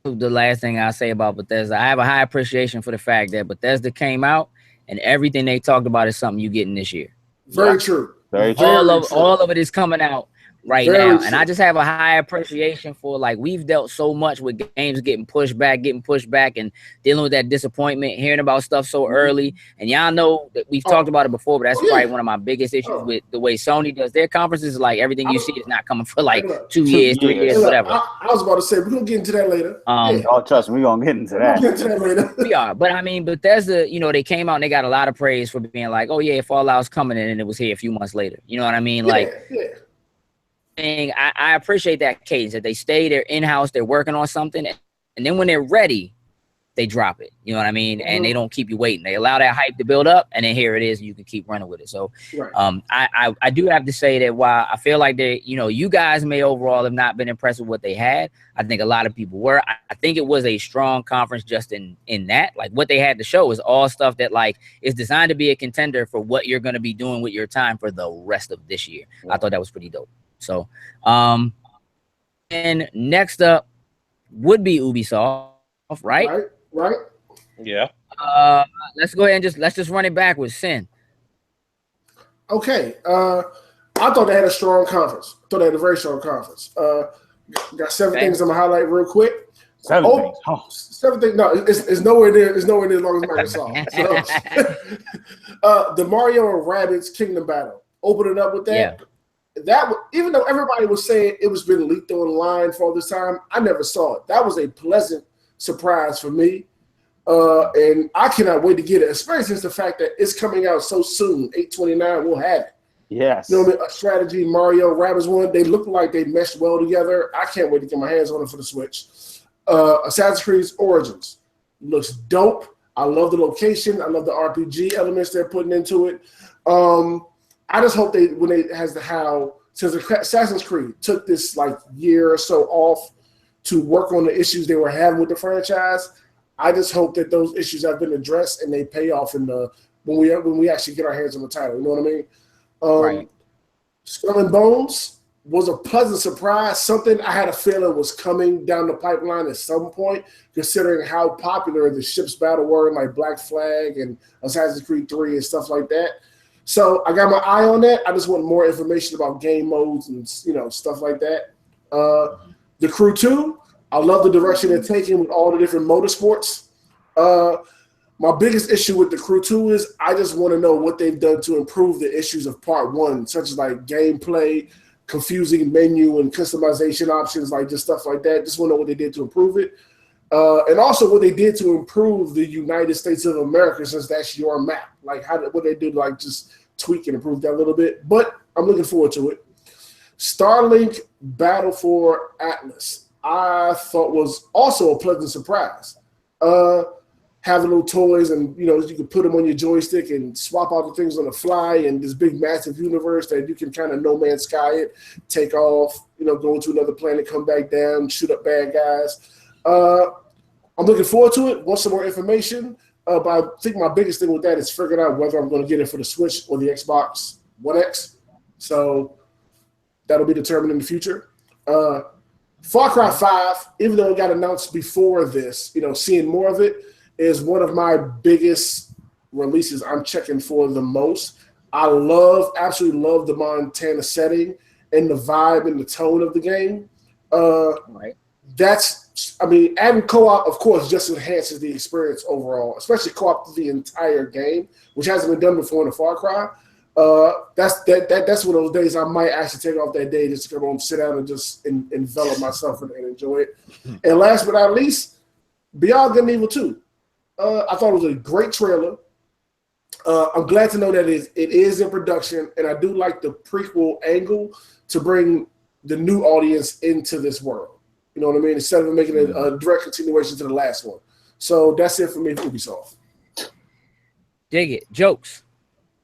The last thing I'll say about Bethesda, I have a high appreciation for the fact that Bethesda came out, and everything they talked about is something you getting this year. Very true. Very true. All of it is coming out right now. And I just have a high appreciation for, like, we've dealt so much with games getting pushed back and dealing with that disappointment, hearing about stuff so early. And y'all know that we've talked about it before, but that's probably one of my biggest issues with the way Sony does their conferences. Like, everything you see is not coming for like 2 years, 3 years, whatever. I was about to say, we're going to get into that later. Oh, trust me, we're going to get into that. We are. But I mean, Bethesda, they came out and they got a lot of praise for being like, oh yeah, Fallout's coming in, and it was here a few months later. You know what I mean? I appreciate that cadence, that they stay, they're in-house, they're working on something, and then when they're ready, they drop it. You know what I mean? And they don't keep you waiting. They allow that hype to build up, and then here it is, and you can keep running with it. So I do have to say that while I feel like they, you guys may overall have not been impressed with what they had, I think a lot of people were. I think it was a strong conference just in that. Like, what they had to show is all stuff that, like, is designed to be a contender for what you're going to be doing with your time for the rest of this year. I thought that was pretty dope. So, and next up would be Ubisoft, right? Right. Yeah. Let's go ahead and let's just run it back with Sin. Okay. I thought they had a strong conference. I thought they had a very strong conference. Got seven things I'm gonna highlight real quick. Seven things. Oh. 7 things. No, it's nowhere near. It's nowhere near as long as Microsoft. So, the Mario and Rabbids Kingdom Battle. Opening up with that. Yeah. That, even though everybody was saying it was been leaked online for all this time, I never saw it. That was a pleasant surprise for me, and I cannot wait to get it, especially since the fact that it's coming out so soon. 8/29, we'll have it. Yes. You know what I mean? A strategy Mario Rabbids one. They look like they meshed well together. I can't wait to get my hands on it for the Switch. Assassin's Creed Origins looks dope. I love the location. I love the RPG elements they're putting into it. I just hope since Assassin's Creed took this like year or so off to work on the issues they were having with the franchise, I just hope that those issues have been addressed and they pay off when we actually get our hands on the title. You know what I mean? Right. Skull and Bones was a pleasant surprise. Something I had a feeling was coming down the pipeline at some point, considering how popular the ships battle were in like Black Flag and Assassin's Creed 3 and stuff like that. So I got my eye on that. I just want more information about game modes and stuff like that. The Crew 2, I love the direction they're taking with all the different motorsports. My biggest issue with the Crew 2 is I just want to know what they've done to improve the issues of Part 1, such as like gameplay, confusing menu and customization options, like just stuff like that. Just want to know what they did to improve it. And also what they did to improve the United States of America, since that's your map. Like what they did, like just tweak and improve that a little bit. But I'm looking forward to it. Starlink Battle for Atlas, I thought was also a pleasant surprise. Having little toys and, you can put them on your joystick and swap out the things on the fly, and this big massive universe that you can kind of No Man's Sky it, take off, go to another planet, come back down, shoot up bad guys. I'm looking forward to it. Want some more information. But I think my biggest thing with that is figuring out whether I'm going to get it for the Switch or the Xbox One X. So that'll be determined in the future. Far Cry 5, even though it got announced before this, seeing more of it is one of my biggest releases I'm checking for the most. I absolutely love the Montana setting and the vibe and the tone of the game. Right. Adding co-op, of course, just enhances the experience overall, especially co-op through the entire game, which hasn't been done before in the Far Cry. That's one of those days I might actually take off that day just to come home, sit down, and just envelop myself and enjoy it. And last but not least, Beyond Good and Evil 2. I thought it was a great trailer. I'm glad to know that it is in production, and I do like the prequel angle to bring the new audience into this world. You know what I mean? Instead of making it a direct continuation to the last one. So that's it for me for Ubisoft. Dig it. Jokes.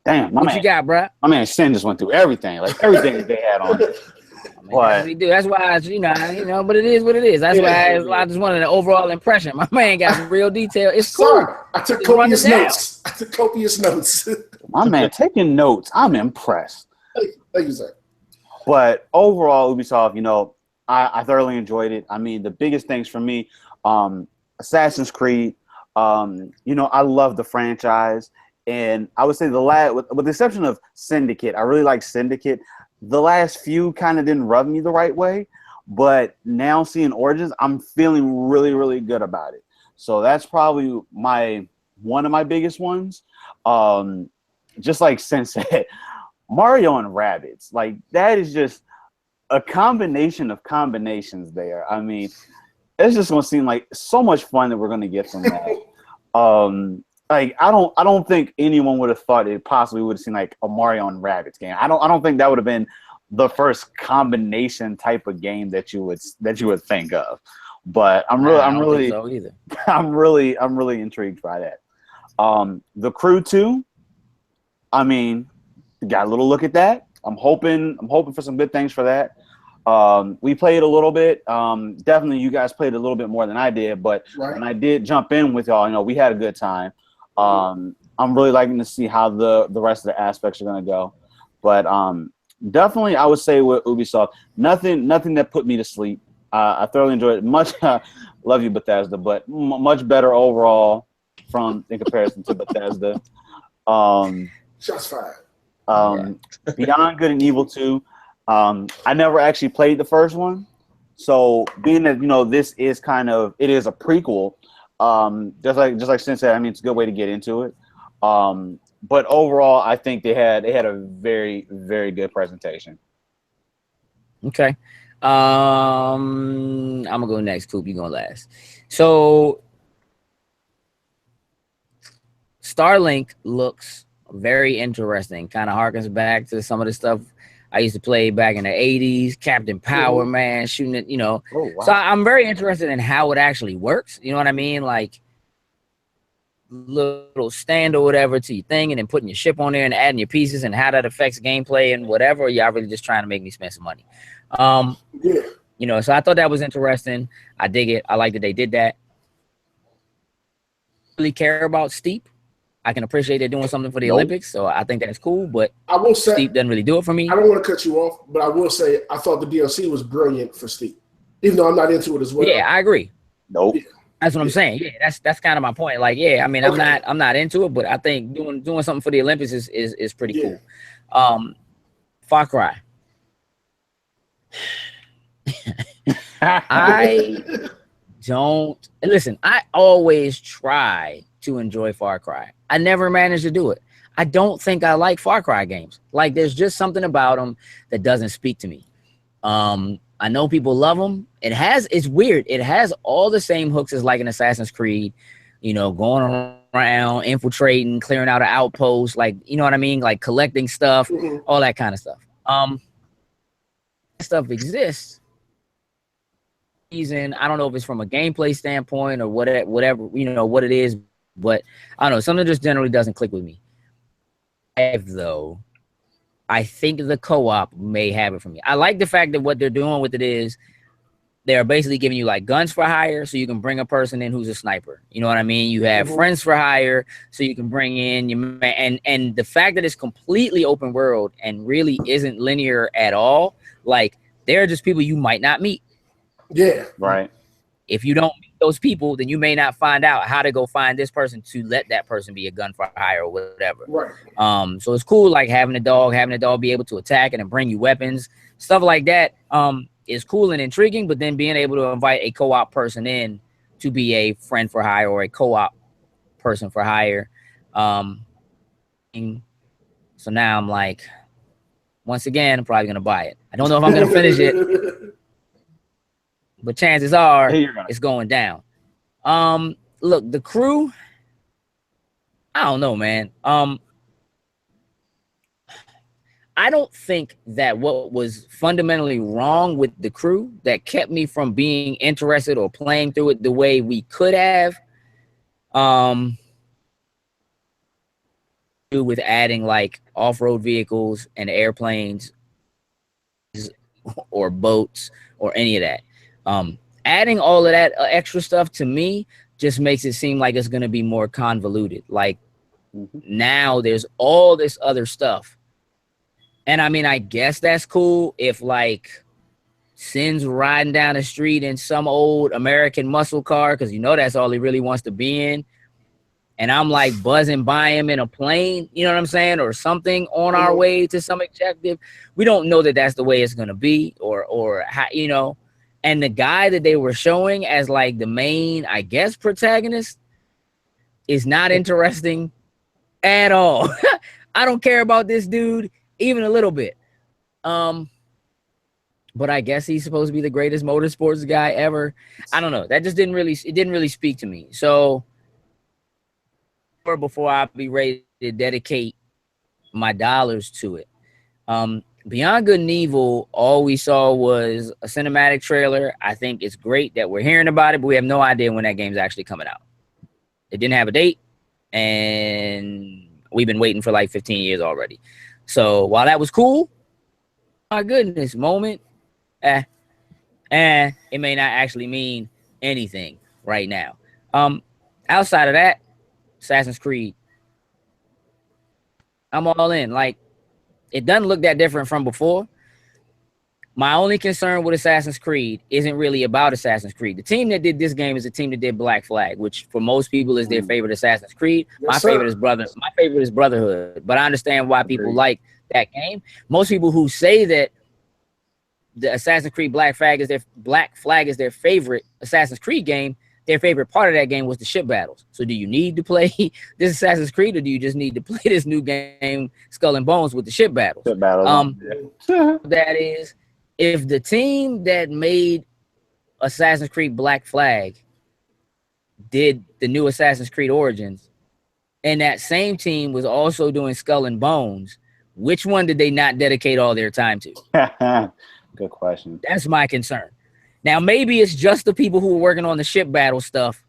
Damn, What you got, bro? My man Sin just went through everything, like everything that they had on it. What? We do. That's why, but it is what it is. That's why I just wanted an overall impression. My man got some real detail. It's cool. Sorry, I took copious notes. My man taking notes. I'm impressed. Thank you, sir. But overall, Ubisoft, I thoroughly enjoyed it. I mean, the biggest things for me, Assassin's Creed. I love the franchise, and I would say with the exception of Syndicate, I really like Syndicate. The last few kind of didn't rub me the right way, but now seeing Origins, I'm feeling really, really good about it. So that's probably one of my biggest ones. Just like Sin said, Mario and Rabbids, like that is just a combination of combinations there. I mean, it's just gonna seem like so much fun that we're gonna get from that. Like I don't think anyone would have thought it possibly would have seen like a Mario and Rabbids game. I don't think that would have been the first combination type of game that you would think of. But I'm really intrigued by that. The Crew 2, I mean, got a little look at that. I'm hoping for some good things for that. We played a little bit. Definitely you guys played a little bit more than I did, but when I did jump in with y'all, we had a good time. I'm really liking to see how the rest of the aspects are going to go. But definitely I would say with Ubisoft, nothing that put me to sleep. I thoroughly enjoyed it. Much love you, Bethesda, but much better overall in comparison to Bethesda. Shots fired. Beyond Good and Evil 2. I never actually played the first one, so being that this is it is a prequel. Just like Sin said, I mean it's a good way to get into it. But overall, I think they had a very, very good presentation. Okay. I'm gonna go next. Coop, you going last. So Starlink looks very interesting. Kind of harkens back to some of the stuff I used to play back in the 80s, Captain Power Man, shooting it, Oh, wow. So I'm very interested in how it actually works. You know what I mean? Like, little stand or whatever to your thing and then putting your ship on there and adding your pieces and how that affects gameplay and whatever, or y'all really just trying to make me spend some money? Yeah. You know, so I thought that was interesting. I dig it. I like that they did that. Really care about Steep. I can appreciate they're doing something for the Olympics, so I think that's cool, but I will say Steep doesn't really do it for me. I don't want to cut you off, but I will say I thought the DLC was brilliant for Steep, even though I'm not into it as well. Yeah, I agree. Nope. Yeah. That's what I'm saying. Yeah, that's kind of my point. Like, yeah, I mean, Okay. I'm not into it, but I think doing something for the Olympics is pretty Yeah. cool. Far Cry. I don't listen. I always try to enjoy Far Cry. I never manage to do it. I don't think I like Far Cry games. Like, there's just something about them that doesn't speak to me. I know people love them. It's weird. It has all the same hooks as like an Assassin's Creed, you know, going around, infiltrating, clearing out an outpost, like, you know what I mean? Like collecting stuff, all that kind of stuff. Stuff exists. I don't know if it's from a gameplay standpoint or whatever, you know, what it is, but I don't know. Something just generally doesn't click with me. Though, I think the co-op may have it for me. I like the fact that what they're doing with it is they're basically giving you like guns for hire, so you can bring a person in who's a sniper. You know what I mean? You have friends for hire, so you can bring in your and the fact that it's completely open world and really isn't linear at all. Like, they're just people you might not meet. Yeah. Right. If you don't meet those people, then you may not find out how to go find this person to let that person be a gun for hire or whatever. Right. So it's cool, like having a dog be able to attack and bring you weapons, stuff like that. Is cool and intriguing, but then being able to invite a co-op person in to be a friend for hire or a co-op person for hire. So now I'm like, once again, I'm probably gonna buy it. I don't know if I'm gonna finish it, but chances are it's going down. Look, the crew, I don't know, man. I don't think that what was fundamentally wrong with the crew that kept me from being interested or playing through it the way we could have, do with adding like off-road vehicles and airplanes or boats or any of that. Adding all of that extra stuff to me just makes it seem like it's going to be more convoluted. Like, now there's all this other stuff. And I mean, I guess that's cool if like Sin's riding down the street in some old American muscle car, because you know that's all he really wants to be in. And I'm like buzzing by him in a plane, you know what I'm saying, or something on our way to some objective. We don't know that that's the way it's gonna be, or how, you know. And the guy that they were showing as like the main, I guess, protagonist is not interesting at all. I don't care about this dude even a little bit. But I guess he's supposed to be the greatest motorsports guy ever. I don't know. That just didn't really speak to me. So before I'll be ready to dedicate my dollars to it. Beyond Good and Evil, all we saw was a cinematic trailer. I think it's great that we're hearing about it, but we have no idea when that game's actually coming out. It didn't have a date, and we've been waiting for like 15 years already. So while that was cool, my goodness, moment, it may not actually mean anything right now. Outside of that, Assassin's Creed, I'm all in. Like, it doesn't look that different from before. My only concern with Assassin's Creed isn't really about Assassin's Creed. The team that did this game is the team that did Black Flag, which for most people is their favorite Assassin's Creed. My favorite is Brotherhood, but I understand why people like that game. Most people who say that the Assassin's Creed Black Flag is their favorite Assassin's Creed game, their favorite part of that game was the ship battles. So do you need to play this Assassin's Creed, or do you just need to play this new game, Skull and Bones, with the ship battles? That is, if the team that made Assassin's Creed Black Flag did the new Assassin's Creed Origins, and that same team was also doing Skull and Bones, which one did they not dedicate all their time to? Good question. That's my concern. Now, maybe it's just the people who are working on the ship battle stuff,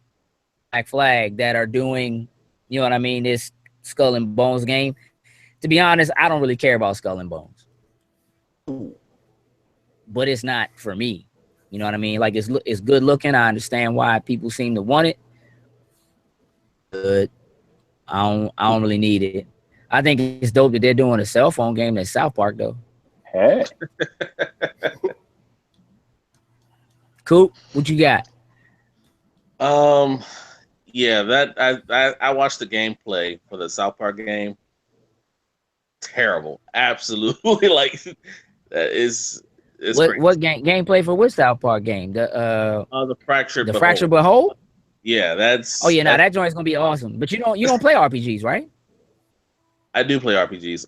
Black Flag, that are doing you know what I mean, this Skull and Bones game. To be honest, I don't really care about Skull and Bones, but it's not for me. You know what I mean? Like it's good looking. I understand why people seem to want it, but I don't really need it. I think it's dope that they're doing a cell phone game at South Park though. Hey, Cool. What you got? Yeah, that I watched the gameplay for the South Park game. Terrible, absolutely. Like that is it's crazy. What gameplay for what South Park game? The Fractured the Fractured But Whole? Yeah, that's. Oh yeah, now that joint's gonna be awesome. But you don't play RPGs, right? I do play RPGs.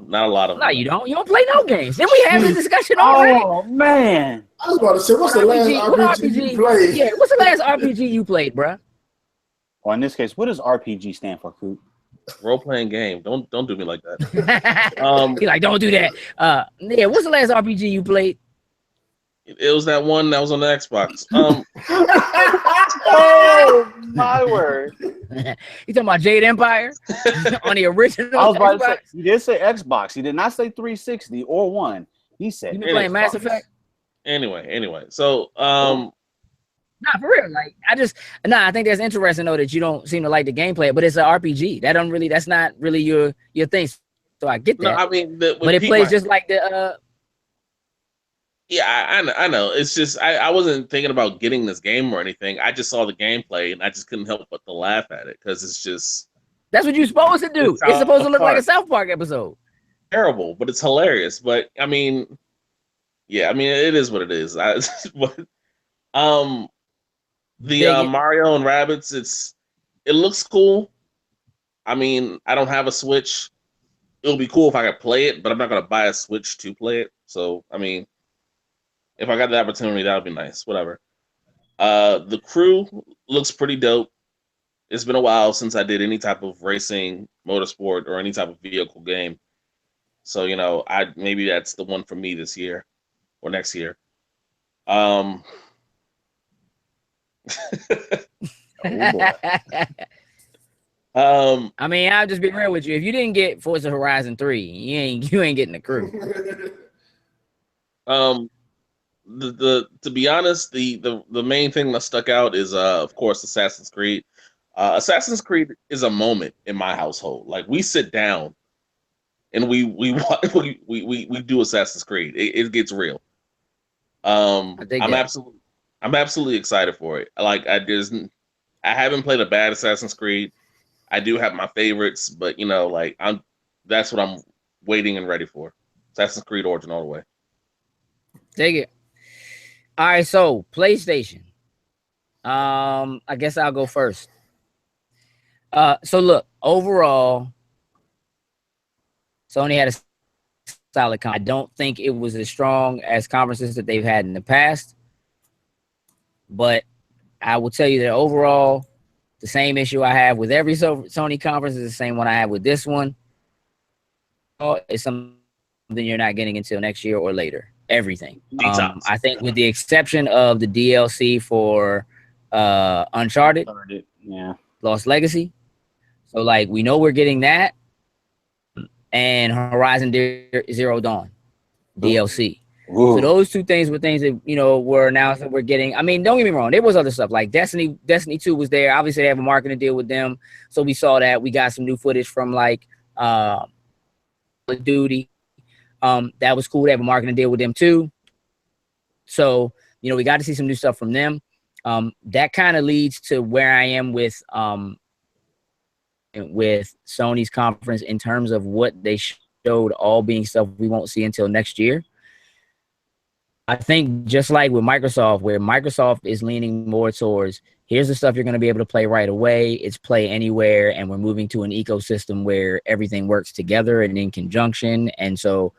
Not a lot of No, them. you don't. You don't play no games. Then we have this discussion already. oh man, I was about to say, what's the last RPG you played? Yeah, what's the last RPG you played, bro? Well, in this case, what does RPG stand for, Coop? Role playing game. Don't do me like that. He like, don't do that. Yeah, what's the last RPG you played? It was that one that was on the Xbox. Oh my word! You talking about Jade Empire on the original? I was about to say, Xbox? he did say Xbox. He did not say 360 or one. He said You been playing Xbox. Mass Effect? Anyway. So Nah, for real. Like I think that's interesting though that you don't seem to like the gameplay, but it's an RPG. That's not really your thing. So I get that. no, I mean, but it plays just like the Yeah, I know. It's just I wasn't thinking about getting this game or anything. I just saw the gameplay and I just couldn't help but to laugh at it because it's just that's what you're supposed to do. It's supposed to look like a South Park episode. terrible, but it's hilarious. But I mean, yeah, I mean it is what it is. The Mario and Rabbids, it looks cool. I mean, I don't have a Switch. It would be cool if I could play it, but I'm not gonna buy a Switch to play it. So I mean, if I got the opportunity, that would be nice. Whatever. The crew looks pretty dope. It's been a while since I did any type of racing, motorsport, or any type of vehicle game. So maybe that's the one for me this year or next year. I mean, I'll just be real with you. If you didn't get Forza Horizon 3, you ain't getting the crew. To be honest, the main thing that stuck out is of course Assassin's Creed. Assassin's Creed is a moment in my household. Like we sit down and we do Assassin's Creed. It gets real. I'm absolutely excited for it. Like I haven't played a bad Assassin's Creed. I do have my favorites, but that's what I'm waiting and ready for. Assassin's Creed Origin all the way. Take it. All right, so PlayStation. I guess I'll go first. So look, overall, Sony had a solid I don't think it was as strong as conferences that they've had in the past. But I will tell you that overall, the same issue I have with every Sony conference is the same one I have with this one. It's something you're not getting until next year or later. Everything. I think with the exception of the DLC for Uncharted, Lost Legacy. So like we know we're getting that, and Horizon Zero Dawn DLC. Ooh. So those two things were things that were announced that we're getting. I mean, don't get me wrong, there was other stuff like Destiny 2 was there. Obviously, they have a marketing deal with them, so we saw that. We got some new footage from like Call of Duty. That was cool. They have a marketing deal with them too. So, we got to see some new stuff from them. That kind of leads to where I am with Sony's conference in terms of what they showed all being stuff we won't see until next year. I think just like with Microsoft, where Microsoft is leaning more towards here's the stuff you're going to be able to play right away. It's play anywhere. And we're moving to an ecosystem where everything works together and in conjunction. And so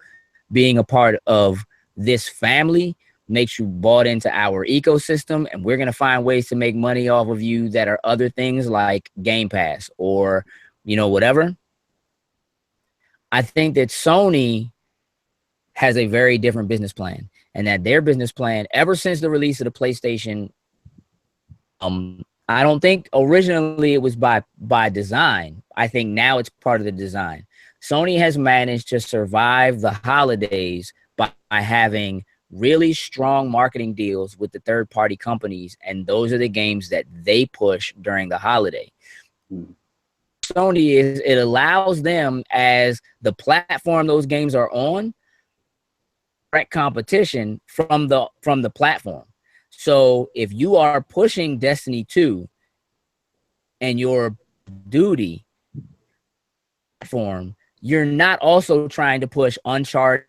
being a part of this family makes you bought into our ecosystem, and we're going to find ways to make money off of you that are other things like Game Pass or, whatever. I think that Sony has a very different business plan, and that their business plan, ever since the release of the PlayStation I don't think originally it was by design. I think now it's part of the design. Sony has managed to survive the holidays by having really strong marketing deals with the third-party companies, and those are the games that they push during the holiday. Sony is it allows them as the platform those games are on direct competition from the platform. So if you are pushing Destiny 2 and your duty platform, you're not also trying to push Uncharted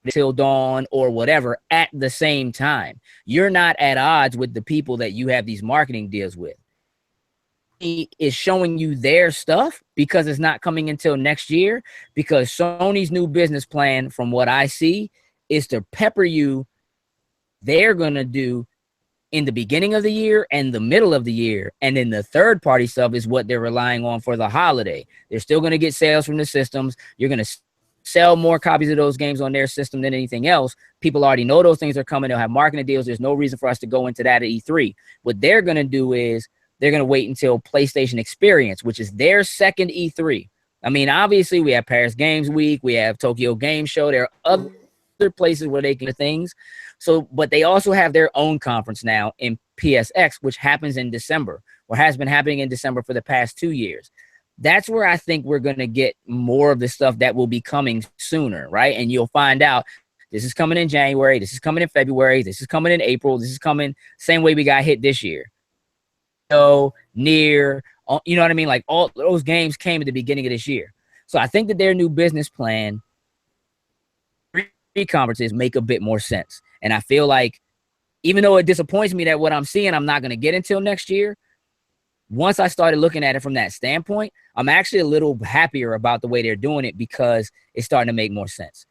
Till Dawn or whatever at the same time. You're not at odds with the people that you have these marketing deals with. He is showing you their stuff because it's not coming until next year, because Sony's new business plan, from what I see, is to pepper you. They're going to do in the beginning of the year and the middle of the year. And then the third party stuff is what they're relying on for the holiday. They're still going to get sales from the systems. You're going to sell more copies of those games on their system than anything else. People already know those things are coming. They'll have marketing deals. There's no reason for us to go into that at E3. What they're going to do is they're going to wait until PlayStation Experience, which is their second E3. I mean, obviously we have Paris Games Week. We have Tokyo Game Show. There are other places where they can do things. So, but they also have their own conference now in PSX, which happens in December, or has been happening in December for the past 2 years. That's where I think we're going to get more of the stuff that will be coming sooner, right? And you'll find out this is coming in January, this is coming in February, this is coming in April, this is coming same way we got hit this year. So near, you know what I mean? Like all those games came at the beginning of this year. So I think that their new business plan, conferences make a bit more sense. And I feel like even though it disappoints me that what I'm seeing, I'm not going to get until next year. Once I started looking at it from that standpoint, I'm actually a little happier about the way they're doing it because it's starting to make more sense.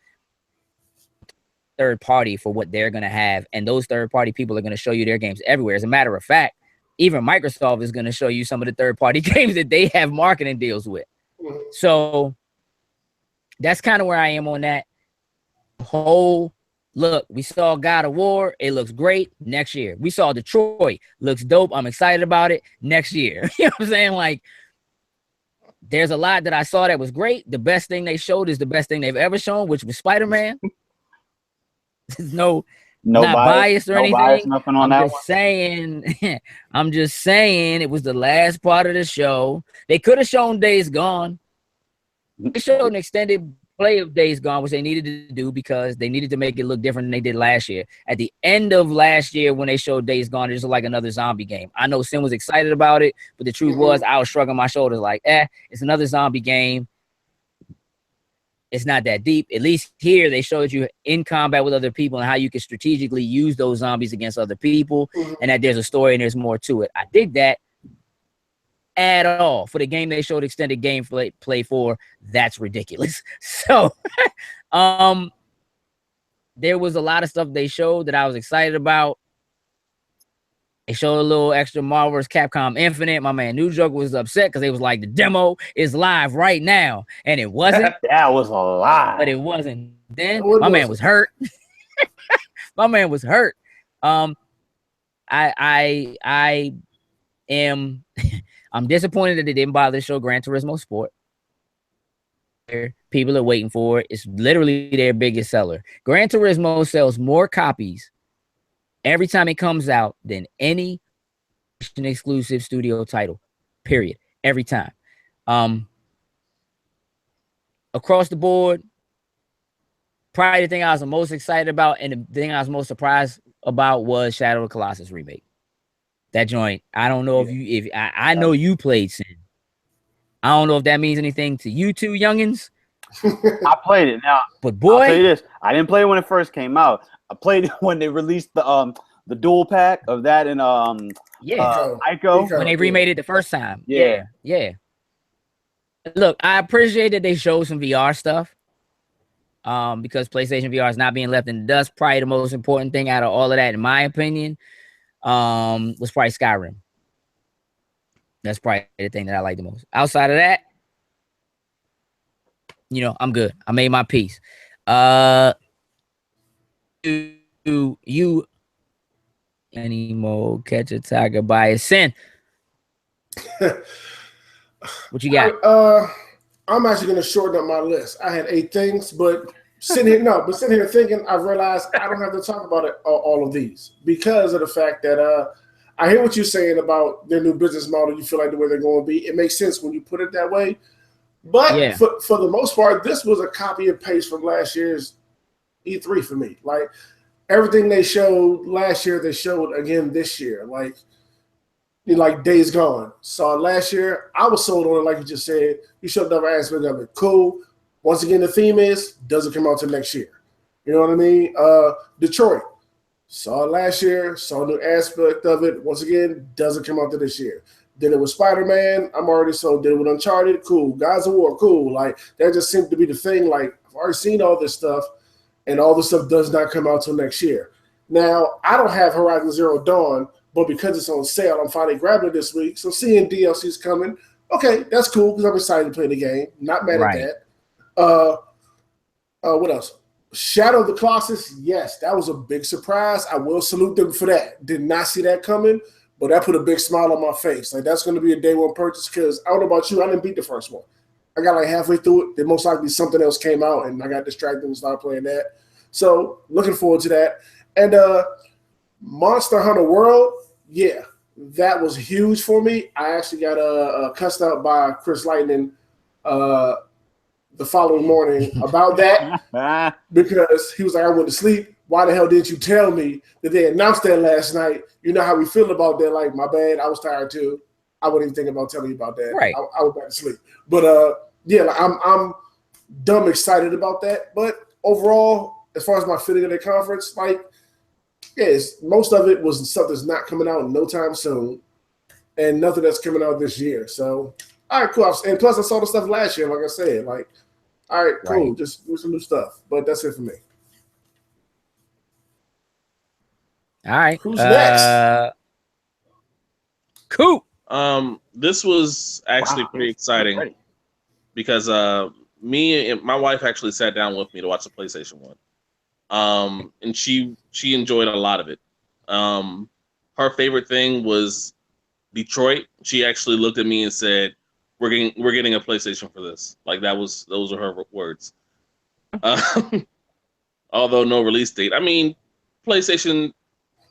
Third party for what they're going to have. And those third party people are going to show you their games everywhere. As a matter of fact, even Microsoft is going to show you some of the third party games that they have marketing deals with. So that's kind of where I am on that. Whole look, we saw God of War, it looks great. Next year we saw Detroit, looks dope, I'm excited about it. Next year, you know what I'm saying? Like, there's a lot that I saw that was great. The best thing they showed is the best thing they've ever shown, which was Spider-Man. There's not biased or anything. Bias, nothing on I'm just saying I'm just saying it was the last part of the show. They could have shown Days Gone. They showed an extended play of Days Gone, which they needed to do because they needed to make it look different than they did last year. At the end of last year, when they showed Days Gone, it was like another zombie game. I know Sim was excited about it, but the truth was I was shrugging my shoulders like, it's another zombie game. It's not that deep. At least here they showed you in combat with other people and how you can strategically use those zombies against other people, and that there's a story and there's more to it. I dig that. At all. For the game they showed extended gameplay for, that's ridiculous. So there was a lot of stuff they showed that I was excited about. They showed a little extra Marvel vs. Capcom Infinite. My man New Joke was upset because they was like, the demo is live right now, and it wasn't. That was a lie. But it wasn't then. My man was hurt. My man was hurt. I am I'm disappointed that they didn't bother to show Gran Turismo Sport. People are waiting for it. It's literally their biggest seller. Gran Turismo sells more copies every time it comes out than any exclusive studio title, period. Every time. Across the board, probably the thing I was the most excited about and the thing I was most surprised about was Shadow of the Colossus remake. That joint, I don't know if I know you played Sin. I don't know if that means anything to you two youngins. I played it now, but boy, I'll tell you this: I didn't play it when it first came out. I played it when they released the dual pack of that and Ico when they remade it the first time. Yeah. Look, I appreciate that they showed some VR stuff. Because PlayStation VR is not being left in the dust. Probably the most important thing out of all of that, in my opinion, was probably Skyrim. That's probably the thing that I like the most. Outside of that, I'm good. I made my peace. You Any mode, catch a tiger by its sin. What you got? I'm actually going to shorten up my list. I had 8 things, but sitting here thinking, I realized I don't have to talk about all of these because of the fact that I hear what you're saying about their new business model. You feel like the way they're going to be. It makes sense when you put it that way. But Yeah. for the most part, this was a copy and paste from last year's E3 for me. Like everything they showed last year, they showed again this year. Like Days Gone. Saw it last year. I was sold on it, like you just said. You showed another aspect of it. Cool. Once again, the theme is doesn't come out till next year. You know what I mean? Detroit. Saw it last year. Saw a new aspect of it. Once again, doesn't come out till this year. Then it was Spider-Man. I'm already sold. Did it with Uncharted. Cool. Gods of War. Cool. Like that just seemed to be the thing. Like I've already seen all this stuff, and all this stuff does not come out till next year. Now I don't have Horizon Zero Dawn. But because it's on sale, I'm finally grabbing it this week. So seeing DLC's coming, okay, that's cool because I'm excited to play the game. Not mad at that. What else? Shadow of the Colossus, yes, that was a big surprise. I will salute them for that. Did not see that coming, but that put a big smile on my face. Like that's going to be a day one purchase because I don't know about you, I didn't beat the first one. I got like halfway through it. Then most likely something else came out and I got distracted and started playing that. So looking forward to that. And Monster Hunter World. Yeah, that was huge for me. I actually got cussed out by Chris Lightning the following morning about that because he was like, I went to sleep. Why the hell didn't you tell me that they announced that last night? You know how we feel about that. Like, my bad. I was tired too. I wouldn't even think about telling you about that. Right. I was back to sleep. But yeah, like, I'm dumb excited about that. But overall, as far as my feeling of the conference, like, yes, most of it was stuff that's not coming out no time soon, and nothing that's coming out this year. So, all right, cool. And plus, I saw the stuff last year. Like I said, like, all right, cool. Right. Just do some new stuff. But that's it for me. All right. Who's next? Cool. This was actually pretty exciting because me and my wife actually sat down with me to watch the PlayStation 1. And she enjoyed a lot of it. Her favorite thing was Detroit. She actually looked at me and said, "We're getting a PlayStation for this." Like those are her words. Although no release date. I mean, PlayStation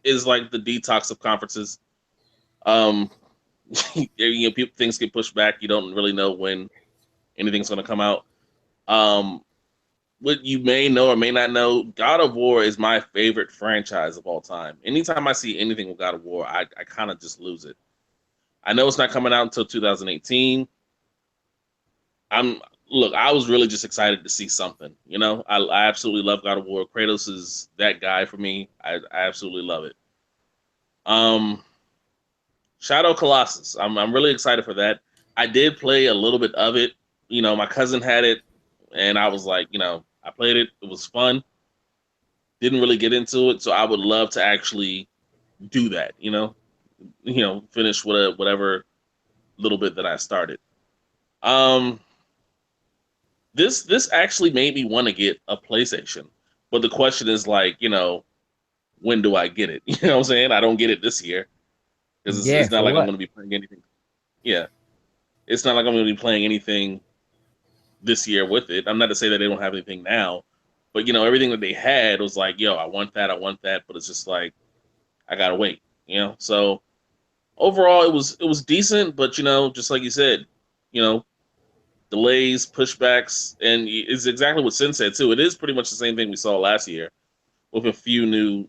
is like the detox of conferences. Things get pushed back. You don't really know when anything's going to come out. What you may know or may not know, God of War is my favorite franchise of all time. Anytime I see anything with God of War, I kind of just lose it. I know it's not coming out until 2018. I was really just excited to see something. You know, I absolutely love God of War. Kratos is that guy for me. I absolutely love it. Shadow Colossus. I'm really excited for that. I did play a little bit of it. You know, my cousin had it, and I was like, I played it. It was fun. Didn't really get into it, so I would love to actually do that. Finish whatever little bit that I started. This actually made me want to get a PlayStation, but the question is like, when do I get it? You know what I'm saying? I don't get it this year because it's not like I'm going to be playing anything. Yeah, it's not like I'm going to be playing anything this year with it. I'm not to say that they don't have anything now, but everything that they had was like, yo, I want that, but it's just like I gotta wait. So overall it was decent, but just like you said, delays, pushbacks, and it's exactly what Sin said too. It is pretty much the same thing we saw last year with a few new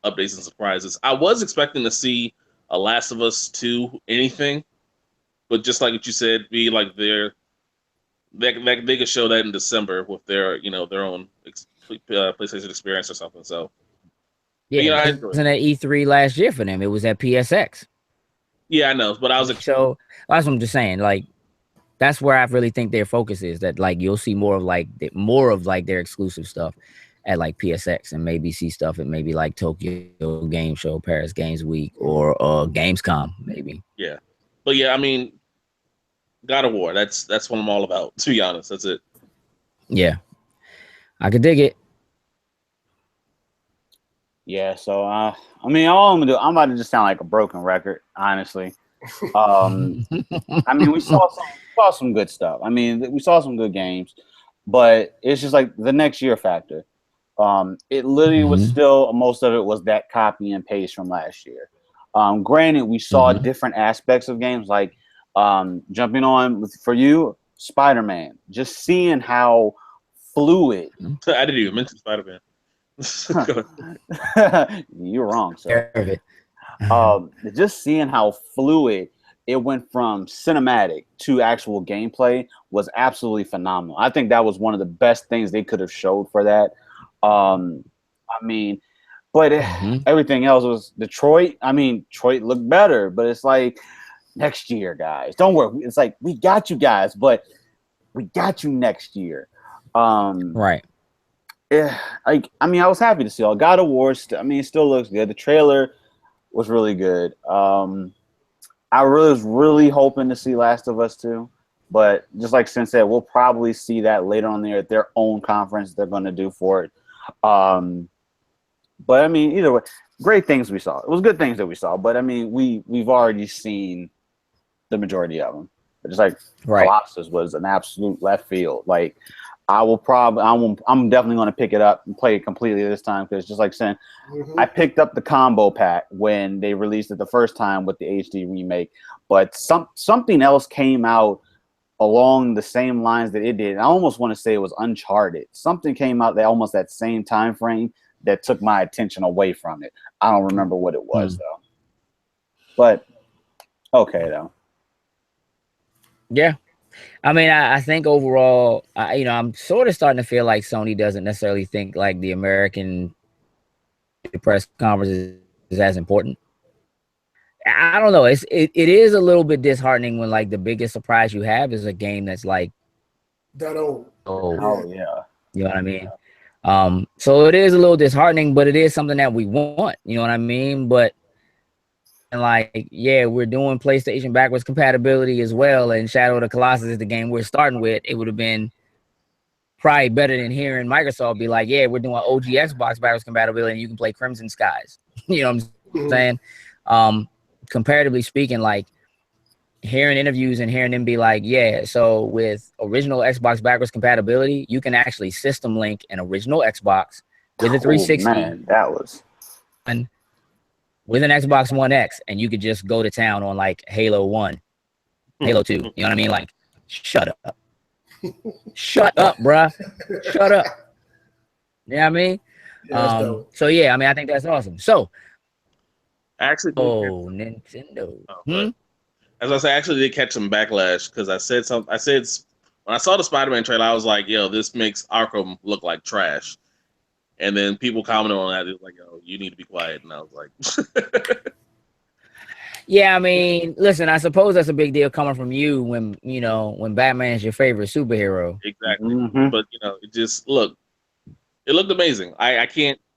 updates and surprises. I was expecting to see a Last of Us 2 anything, but just like what you said, be like they could show that in December with their their own PlayStation experience or something. So yeah, it wasn't at E3 last year for them. It was at PSX. Yeah, I know, but I was so that's what I'm just saying. Like that's where I really think their focus is. That like you'll see more of their exclusive stuff at like PSX, and maybe see stuff at maybe like Tokyo Game Show, Paris Games Week, or Gamescom maybe. Yeah, but yeah, I mean, God of War. That's what I'm all about. To be honest, that's it. Yeah, I could dig it. Yeah, so I mean, all I'm gonna do, I'm about to just sound like a broken record, honestly. I mean, we saw some good stuff. I mean, we saw some good games, but it's just like the next year factor. It literally was Mhm. still most of it was that copy and paste from last year. Granted, we saw Mhm. different aspects of games, like jumping on for you, Spider-Man. Just seeing how fluid. I didn't even mention Spider-Man. Go You're wrong, sir. Care of it. Just seeing how fluid it went from cinematic to actual gameplay was absolutely phenomenal. I think that was one of the best things they could have showed for that. I mean, but Mhm. everything else was Detroit. I mean, Detroit looked better, but it's like next year, guys. Don't worry. It's like we got you guys, but we got you next year. Um, Right. yeah, like I mean, I was happy to see all God of War. I mean, it still looks good. The trailer was really good. I really was really hoping to see Last of Us 2, but just like Sin said, we'll probably see that later on there at their own conference they're going to do for it. But I mean, either way, great things we saw. It was good things that we saw, but I mean, we've already seen the majority of them. Just like Right. Colossus was an absolute left field. Like I'm definitely going to pick it up and play it completely this time because just like saying, I picked up the combo pack when they released it the first time with the HD remake, but something else came out along the same lines that it did. I almost want to say it was Uncharted. Something came out that almost that same time frame that took my attention away from it. I don't remember what it was though. But okay though. Yeah. I mean, I think overall, I'm sort of starting to feel like Sony doesn't necessarily think like the American press conference is as important. I don't know. It is a little bit disheartening when like the biggest surprise you have is a game that's like, That old. oh, Yeah. Oh yeah. you know what I mean? So it is a little disheartening, but it is something that we want. You know what I mean? But and like, yeah, we're doing PlayStation backwards compatibility as well, and Shadow of the Colossus is the game we're starting with. It would have been probably better than hearing Microsoft be like, yeah, we're doing OG Xbox backwards compatibility and you can play Crimson Skies. You know what I'm saying? Comparatively speaking, like hearing interviews and hearing them be like, yeah, so with original Xbox backwards compatibility, you can actually system link an original Xbox with a Oh 360 man, that was and with an Xbox One X, and you could just go to town on like Halo 1, Halo 2. You know what I mean? Like, shut up. Shut up, bruh. Shut up. You know what I mean? Yeah, that's dope. So yeah, I mean, I think that's awesome. So, I actually did catch, Nintendo. but as I say, I actually did catch some backlash because I said something. I said when I saw the Spider-Man trailer, I was like, "Yo, this makes Arkham look like trash." And then people commented on that. It was like, "Yo, you need to be quiet." And I was like, Yeah, I mean, listen, I suppose that's a big deal coming from you when Batman's your favorite superhero. "Exactly." But it just it looked amazing.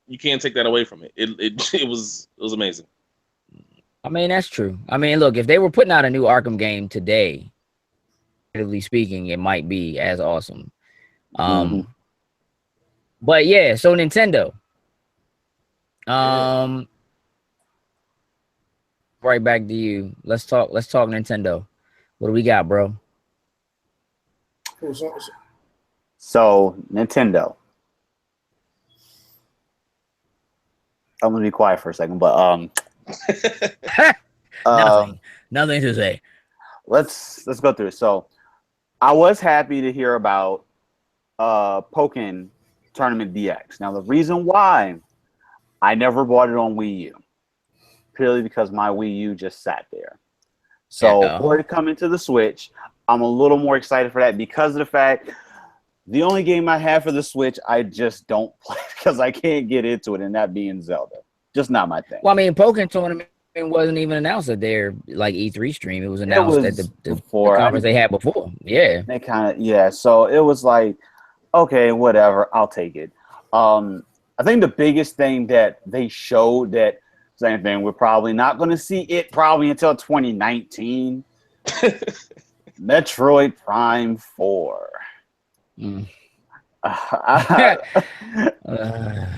You can't take that away from it. It was amazing. I mean, that's true. I mean, look, if they were putting out a new Arkham game today, relatively speaking, it might be as awesome. But yeah, so Nintendo. Right back to you. Let's talk Nintendo. What do we got, bro? So Nintendo. I'm gonna be quiet for a second, but nothing to say. Let's go through it. So I was happy to hear about Pokken Tournament DX. Now the reason why I never bought it on Wii U, purely because my Wii U just sat there. So for it to come into the Switch, I'm a little more excited for that because of the fact the only game I have for the Switch I just don't play because I can't get into it, and that being Zelda. Just not my thing. Well, I mean, Pokken Tournament wasn't even announced at their like E3 stream. It was announced at the conference they had before. Yeah. They kind of So it was like, okay, whatever, I'll take it. I think the biggest thing that they showed that same thing, we're probably not going to see it probably until 2019. Metroid Prime 4. I,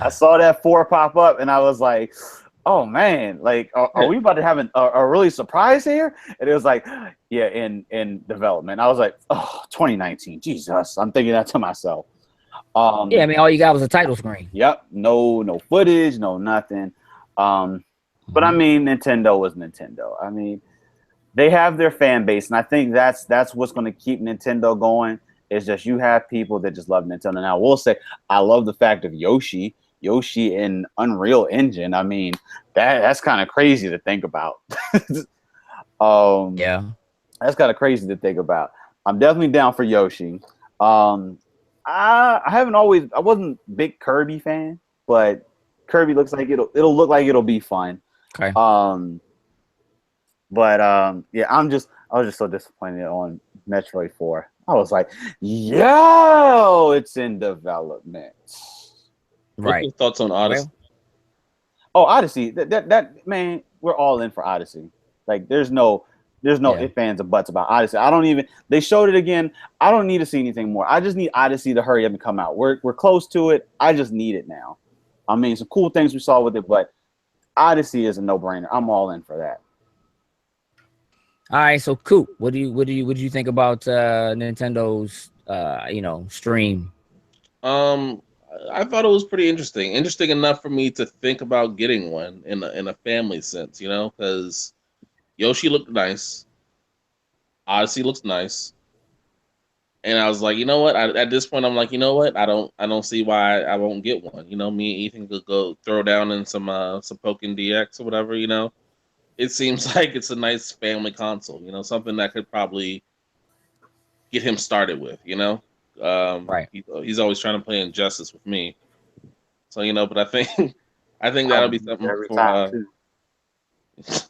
I saw that 4 pop up, and I was like, "Oh man, like, are we about to have a really surprise here?" And it was like, "Yeah, in development." I was like, "Oh, 2019, Jesus!" I'm thinking that to myself. Yeah, I mean, all you got was a title screen. Yep, no footage, no nothing. But I mean, Nintendo was Nintendo. I mean, they have their fan base, and I think that's what's going to keep Nintendo going. Is just you have people that just love Nintendo. Now, I will say I love the fact of Yoshi in Unreal Engine. I mean, that's kind of crazy to think about. Yeah. That's kind of crazy to think about. I'm definitely down for Yoshi. I wasn't a big Kirby fan, but Kirby looks like it'll look like it'll be fun. Okay. Yeah, I was just so disappointed on Metroid 4. I was like, yo, it's in development. What's Right. your thoughts on Odyssey? Oh, Odyssey. That man, we're all in for Odyssey. Like there's no ifs, ands, or buts about Odyssey. They showed it again. I don't need to see anything more. I just need Odyssey to hurry up and come out. We're close to it. I just need it now. I mean, some cool things we saw with it, but Odyssey is a no-brainer. I'm all in for that. All right, so Coop, what do you think about Nintendo's stream? I thought it was pretty interesting. Interesting enough for me to think about getting one in a family sense, because Yoshi looked nice, Odyssey looks nice, and I was like, you know what? At this point, I'm like, you know what? I don't see why I won't get one. Me and Ethan could go throw down in some Pokken DX or whatever. It seems like it's a nice family console. Something that could probably get him started with. Right. He's always trying to play Injustice with me. So but I think that'll be something Every for. time too.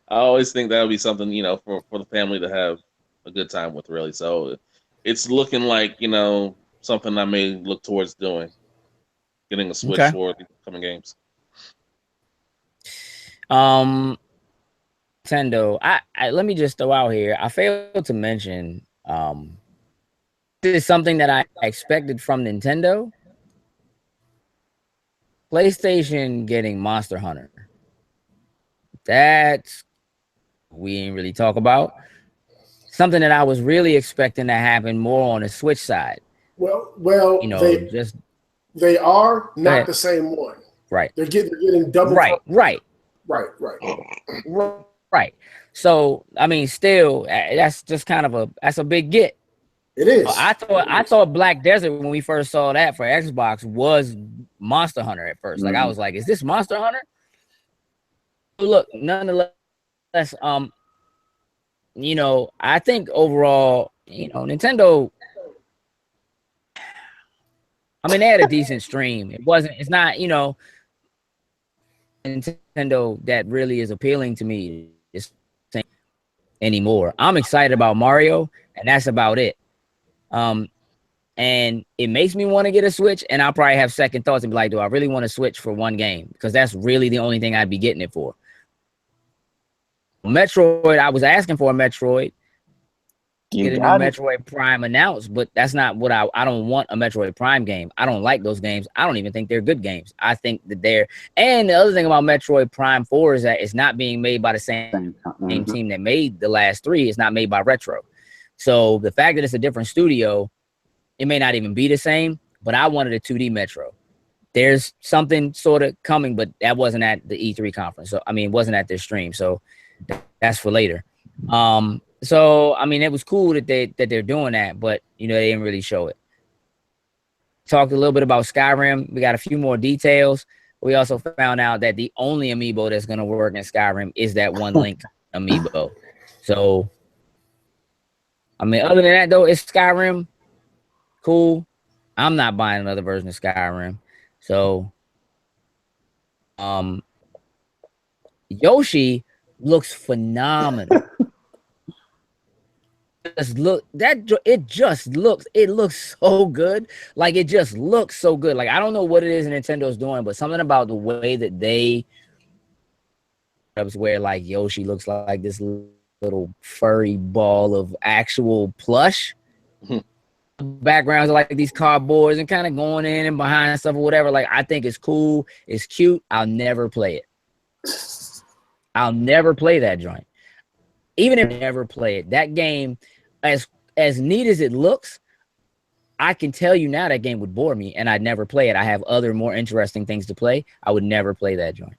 I always think that'll be something for the family to have a good time with. Really, so it's looking like something I may look towards doing, getting a Switch for the coming games. Nintendo. I let me just throw out here. I failed to mention. This is something that I expected from Nintendo. PlayStation getting Monster Hunter. That's we ain't really talk about. Something that I was really expecting to happen more on the Switch side. Well, they are not the same one. Right. They're getting double. Right. So I mean, still, that's just kind of a big get. It is. I thought Black Desert when we first saw that for Xbox was Monster Hunter at first. Like I was like, is this Monster Hunter? Look, nonetheless, I think overall, Nintendo. I mean, they had a decent stream. It's not, Nintendo that really is appealing to me anymore. I'm excited about Mario, and that's about it. And it makes me want to get a Switch, and I'll probably have second thoughts and be like, do I really want to Switch for one game? Because that's really the only thing I'd be getting it for. Metroid, I was asking for a Metroid. Get a new Metroid Prime announced, but that's not what I don't want a Metroid Prime game. I don't like those games. I don't even think they're good games. I think that and the other thing about Metroid Prime 4 is that it's not being made by the same team that made the last 3. It's not made by Retro. So the fact that it's a different studio, it may not even be the same, but I wanted a 2D Metro. There's something sort of coming, but that wasn't at the E3 conference. So, I mean, it wasn't at their stream. So that's for later. So, I mean, it was cool that they're doing that, but, they didn't really show it. Talked a little bit about Skyrim. We got a few more details. We also found out that the only amiibo that's going to work in Skyrim is that one Link amiibo. So, I mean, other than that, though, it's Skyrim. Cool. I'm not buying another version of Skyrim. So, Yoshi looks phenomenal. It looks so good. Like it just looks so good. Like I don't know what it is Nintendo's doing, but something about the way that they where like Yoshi looks like this little furry ball of actual plush. backgrounds are like these cardboards and kind of going in and behind stuff or whatever. Like, I think it's cool, it's cute. I'll never play it. I'll never play that joint. Even if I never play it, that game, as neat as it looks, I can tell you now that game would bore me and I'd never play it. I have other more interesting things to play. I would never play that joint.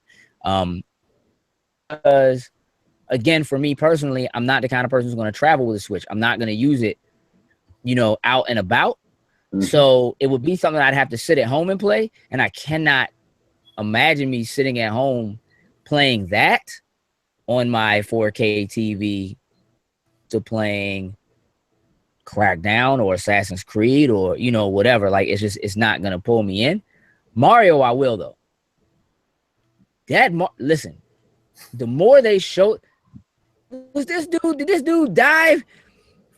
Because again, for me personally, I'm not the kind of person who's going to travel with a Switch. I'm not going to use it, out and about. Mm-hmm. So it would be something I'd have to sit at home and play. And I cannot imagine me sitting at home playing that on my 4K TV to playing Crackdown or Assassin's Creed or, whatever. Like, it's not going to pull me in. Mario, I will, though. Listen, the more they showed, did this dude dive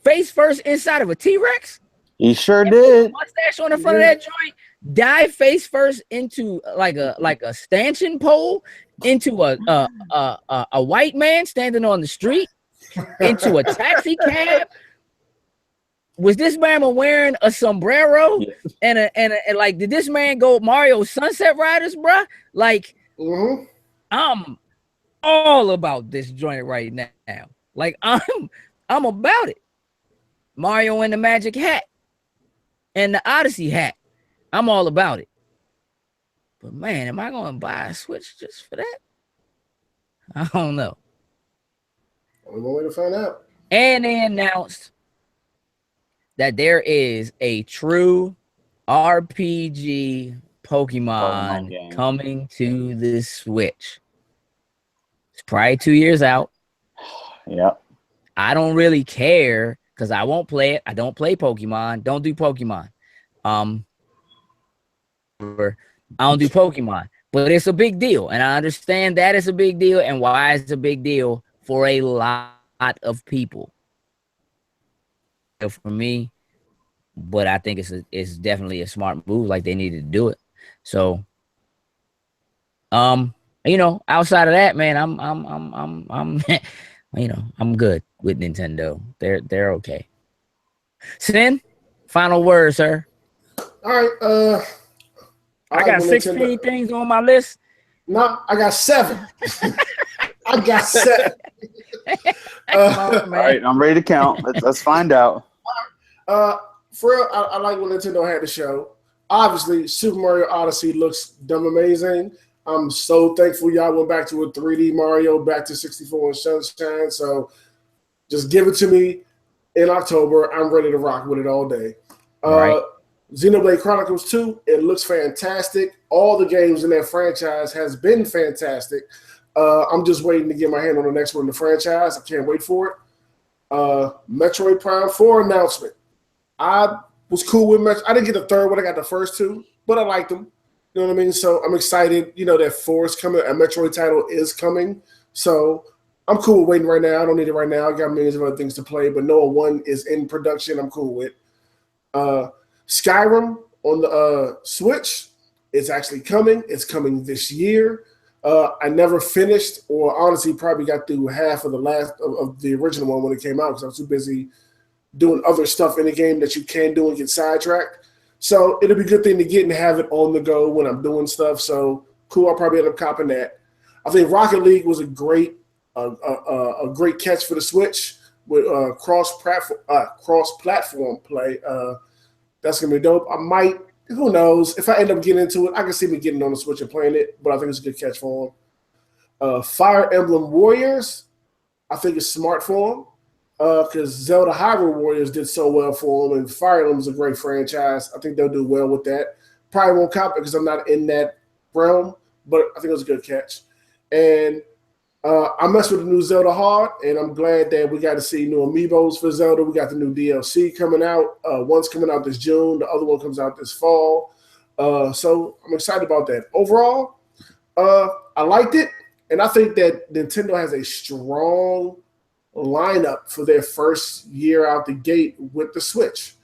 face first inside of a T-Rex? He sure did. Mustache on the front of that joint, dive face first into like a stanchion pole, into a white man standing on the street, into a taxi cab. Was this man wearing a sombrero? Yes. And like, did this man go Mario Sunset Riders, bruh? Like, mm-hmm. I'm all about this joint right now. Like, I'm about it. Mario and the magic hat and the Odyssey hat. I'm all about it. But man, am I going to buy a Switch just for that? I don't know. Only one way to find out. And they announced that there is a true RPG Pokemon coming to the Switch. It's probably 2 years out. Yep. I don't really care because I won't play it. I don't play Pokemon. Don't do Pokemon. I don't do Pokemon. But it's a big deal. And I understand that it's a big deal and why it's a big deal for a lot of people. For me, but I think it's definitely a smart move. Like, they needed to do it. So, outside of that, man, I'm I'm good with Nintendo. They're okay. Sin, final word, sir. All right. I got 16 things on my list. No, I got 7. I got 7. All right, I'm ready to count. Let's find out. For real, I like what Nintendo had to show. Obviously, Super Mario Odyssey looks dumb amazing. I'm so thankful y'all went back to a 3D Mario, back to 64 and Sunshine. So just give it to me in October. I'm ready to rock with it all day. Right. Xenoblade Chronicles 2, it looks fantastic. All the games in that franchise has been fantastic. I'm just waiting to get my hand on the next one in the franchise. I can't wait for it. Metroid Prime 4 announcement. I was cool with Metroid. I didn't get the third one. I got the first two, but I liked them. You know what I mean? So I'm excited, that 4 is coming. A Metroid title is coming. So I'm cool with waiting right now. I don't need it right now. I got millions of other things to play, but Noah 1 is in production. I'm cool with. Skyrim on the Switch, it's actually coming. It's coming this year. I never finished, or honestly probably got through half of the last of the original one when it came out because I was too busy doing other stuff in the game that you can do and get sidetracked. So it'll be a good thing to get and have it on the go when I'm doing stuff. So cool, I'll probably end up copping that. I think Rocket League was a great catch for the Switch with cross-platform play. That's gonna be dope. I might. Who knows? If I end up getting into it, I can see me getting on the Switch and playing it, but I think it's a good catch for them. Fire Emblem Warriors, I think it's smart for them because Zelda Hyrule Warriors did so well for them, and Fire Emblem is a great franchise. I think they'll do well with that. Probably won't cop it because I'm not in that realm, but I think it was a good catch. And I messed with the new Zelda hard, and I'm glad that we got to see new amiibos for Zelda. We got the new DLC coming out. One's coming out this June. The other one comes out this fall. So I'm excited about that. Overall, I liked it, and I think that Nintendo has a strong lineup for their first year out the gate with the Switch.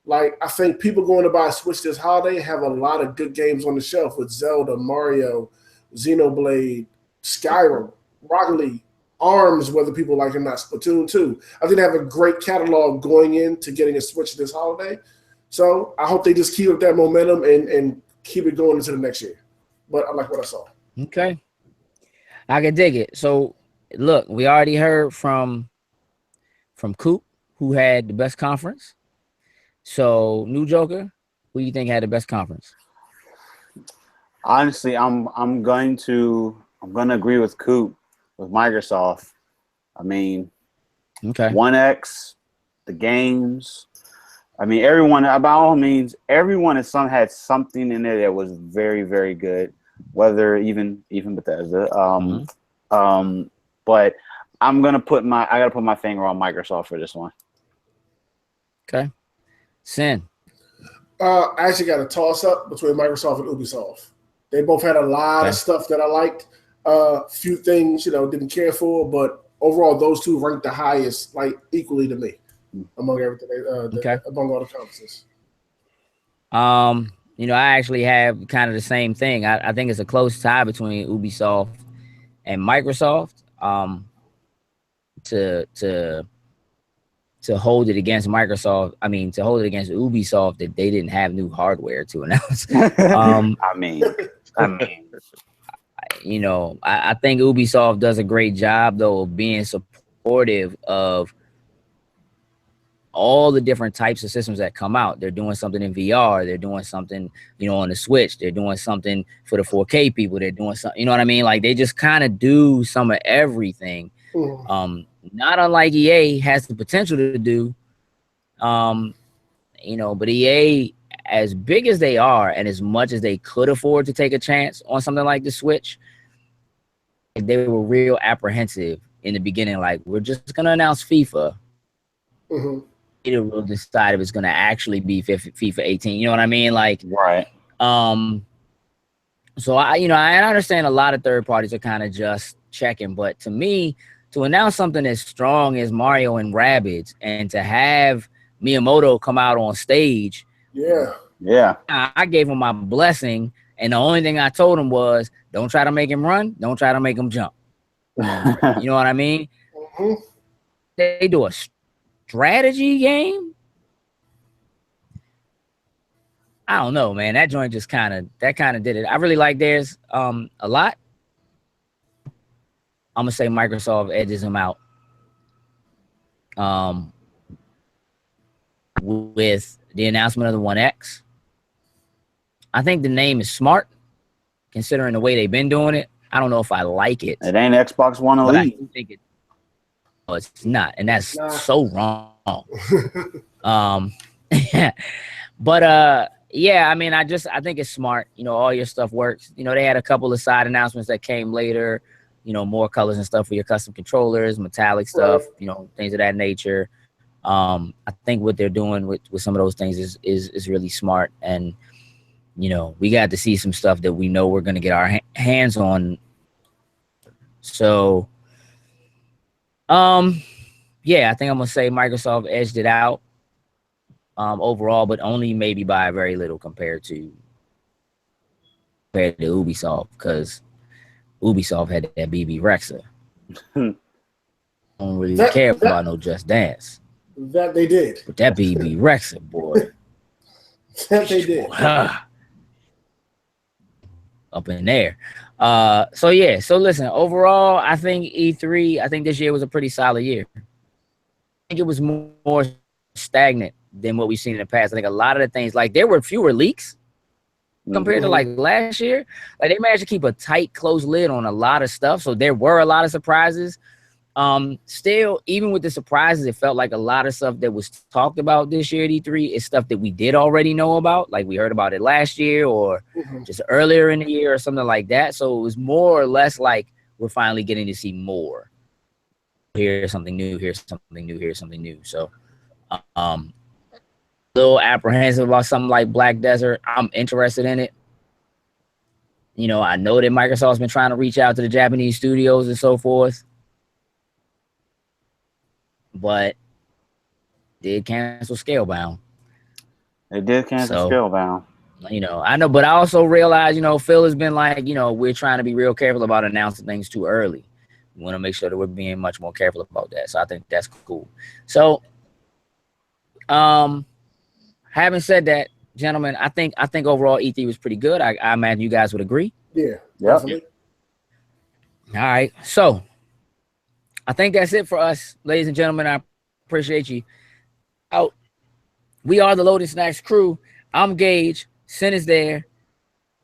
Like, I think people going to buy a Switch this holiday have a lot of good games on the shelf with Zelda, Mario, Xenoblade, Skyrim, Rocket League, ARMS, whether people like it or not, Splatoon 2. I think they have a great catalog going into getting a Switch this holiday. So I hope they just keep up that momentum and keep it going into the next year. But I like what I saw. Okay. I can dig it. So look, we already heard from Coop, who had the best conference. So New Joker, who do you think had the best conference? Honestly, I'm going to agree with Coop with Microsoft. I mean, Okay. 1X, the games. I mean, everyone, by all means, everyone had something in there that was very, very good. Whether even Bethesda. But I gotta put my finger on Microsoft for this one. Okay. Sin. I actually got a toss up between Microsoft and Ubisoft. They both had a lot of stuff that I liked. Few things, didn't care for, but overall, those two ranked the highest, like equally to me, among everything. Among all the conferences. I actually have kind of the same thing. I think it's a close tie between Ubisoft and Microsoft. To hold it against Microsoft, to hold it against Ubisoft that they didn't have new hardware to announce. I mean, I think Ubisoft does a great job though of being supportive of all the different types of systems that come out. They're doing something in VR. They're doing something, on the Switch. They're doing something for the 4K people. They're doing something, you know what I mean? Like they just kind of do some of everything. Not unlike EA has the potential to do, but EA, as big as they are and as much as they could afford to take a chance on something like the Switch, they were real apprehensive in the beginning. Like, we're just going to announce FIFA. They will decide if it's going to actually be FIFA 18. You know what I mean? Like, right. So I understand a lot of third parties are kind of just checking, but to me, to announce something as strong as Mario and Rabbids and to have Miyamoto come out on stage, I gave him my blessing, and the only thing I told him was, don't try to make him run, don't try to make him jump. You know what I mean? They do a strategy game. I don't know, man. That joint just kind of did it. I really like theirs a lot. I'm gonna say Microsoft edges them out with the announcement of the 1X. I think the name is smart, considering the way they've been doing it. I don't know if I like it. It ain't Xbox One Elite. I think it's not, and that's so wrong. But yeah, I think it's smart. All your stuff works. They had a couple of side announcements that came later. More colors and stuff for your custom controllers, metallic stuff, things of that nature. I think what they're doing with some of those things is really smart. And, we got to see some stuff that we know we're going to get our hands on. So, yeah, I think I'm going to say Microsoft edged it out overall, but only maybe by a very little compared to Ubisoft, because Ubisoft had that BB Rexa. Don't really care about no Just Dance. That they did. But that BB Rexa, boy. That they did. Up in there. So listen, overall, I think E3, I think this year was a pretty solid year. I think it was more stagnant than what we've seen in the past. I think a lot of the things, like there were fewer leaks compared to like last year. Like they managed to keep a tight, close lid on a lot of stuff. So there were a lot of surprises. Still, even with the surprises, it felt like a lot of stuff that was talked about this year at E3 is stuff that we did already know about. Like we heard about it last year or just earlier in the year or something like that. So it was more or less like we're finally getting to see more. Here's something new, here's something new, here's something new. So a little apprehensive about something like Black Desert. I'm interested in it. I know that Microsoft's been trying to reach out to the Japanese studios and so forth, but did cancel Scalebound. They did cancel Scalebound. I know, but I also realize, Phil has been like, we're trying to be real careful about announcing things too early. We want to make sure that we're being much more careful about that. So I think that's cool. So, having said that, gentlemen, I think overall E3 was pretty good. I imagine you guys would agree. Yeah, Yep. definitely. All right. So I think that's it for us, ladies and gentlemen. I appreciate you. Out. We are the Loaded Snacks crew. I'm Gage. Sin is there.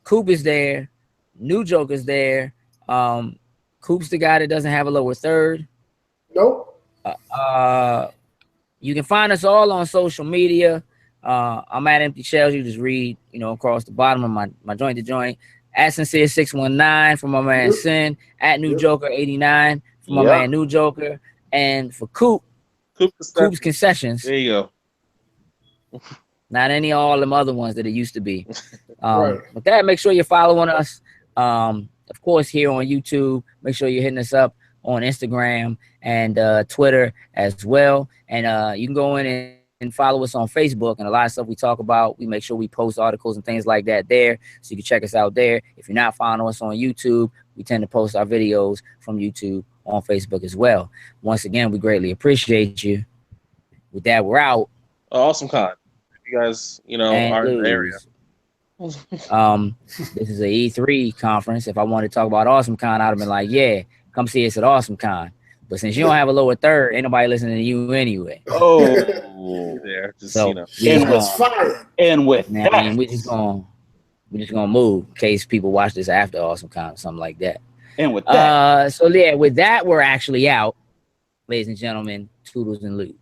Coop is there. New Joker's there. Coop's the guy that doesn't have a lower third. Nope. You can find us all on social media. I'm at Empty Shells. You just read, across the bottom of my joint to joint. At Sincere 619 for my man Sin. At New Joker 89 for my man New Joker. And for Coop's Concessions. There you go. Not any of all them other ones that it used to be. Right. With that, make sure you're following us. Of course, here on YouTube. Make sure you're hitting us up on Instagram and Twitter as well. And you can go in and follow us on Facebook. And a lot of stuff we talk about, we make sure we post articles and things like that there. So you can check us out there. If you're not following us on YouTube, we tend to post our videos from YouTube on Facebook as well. Once again, we greatly appreciate you. With that, we're out. Awesome Con. You guys, are in the area. This is a E3 conference. If I wanted to talk about Awesome Con, I'd have been like, yeah, come see us at Awesome Con. But since you don't have a lower third, ain't nobody listening to you anyway. Oh, there. Just, so and with that, that, we're just gonna move in case people watch this after Awesome Con or something like that. And with that, so yeah, with that, we're actually out, ladies and gentlemen. Toodles and lose.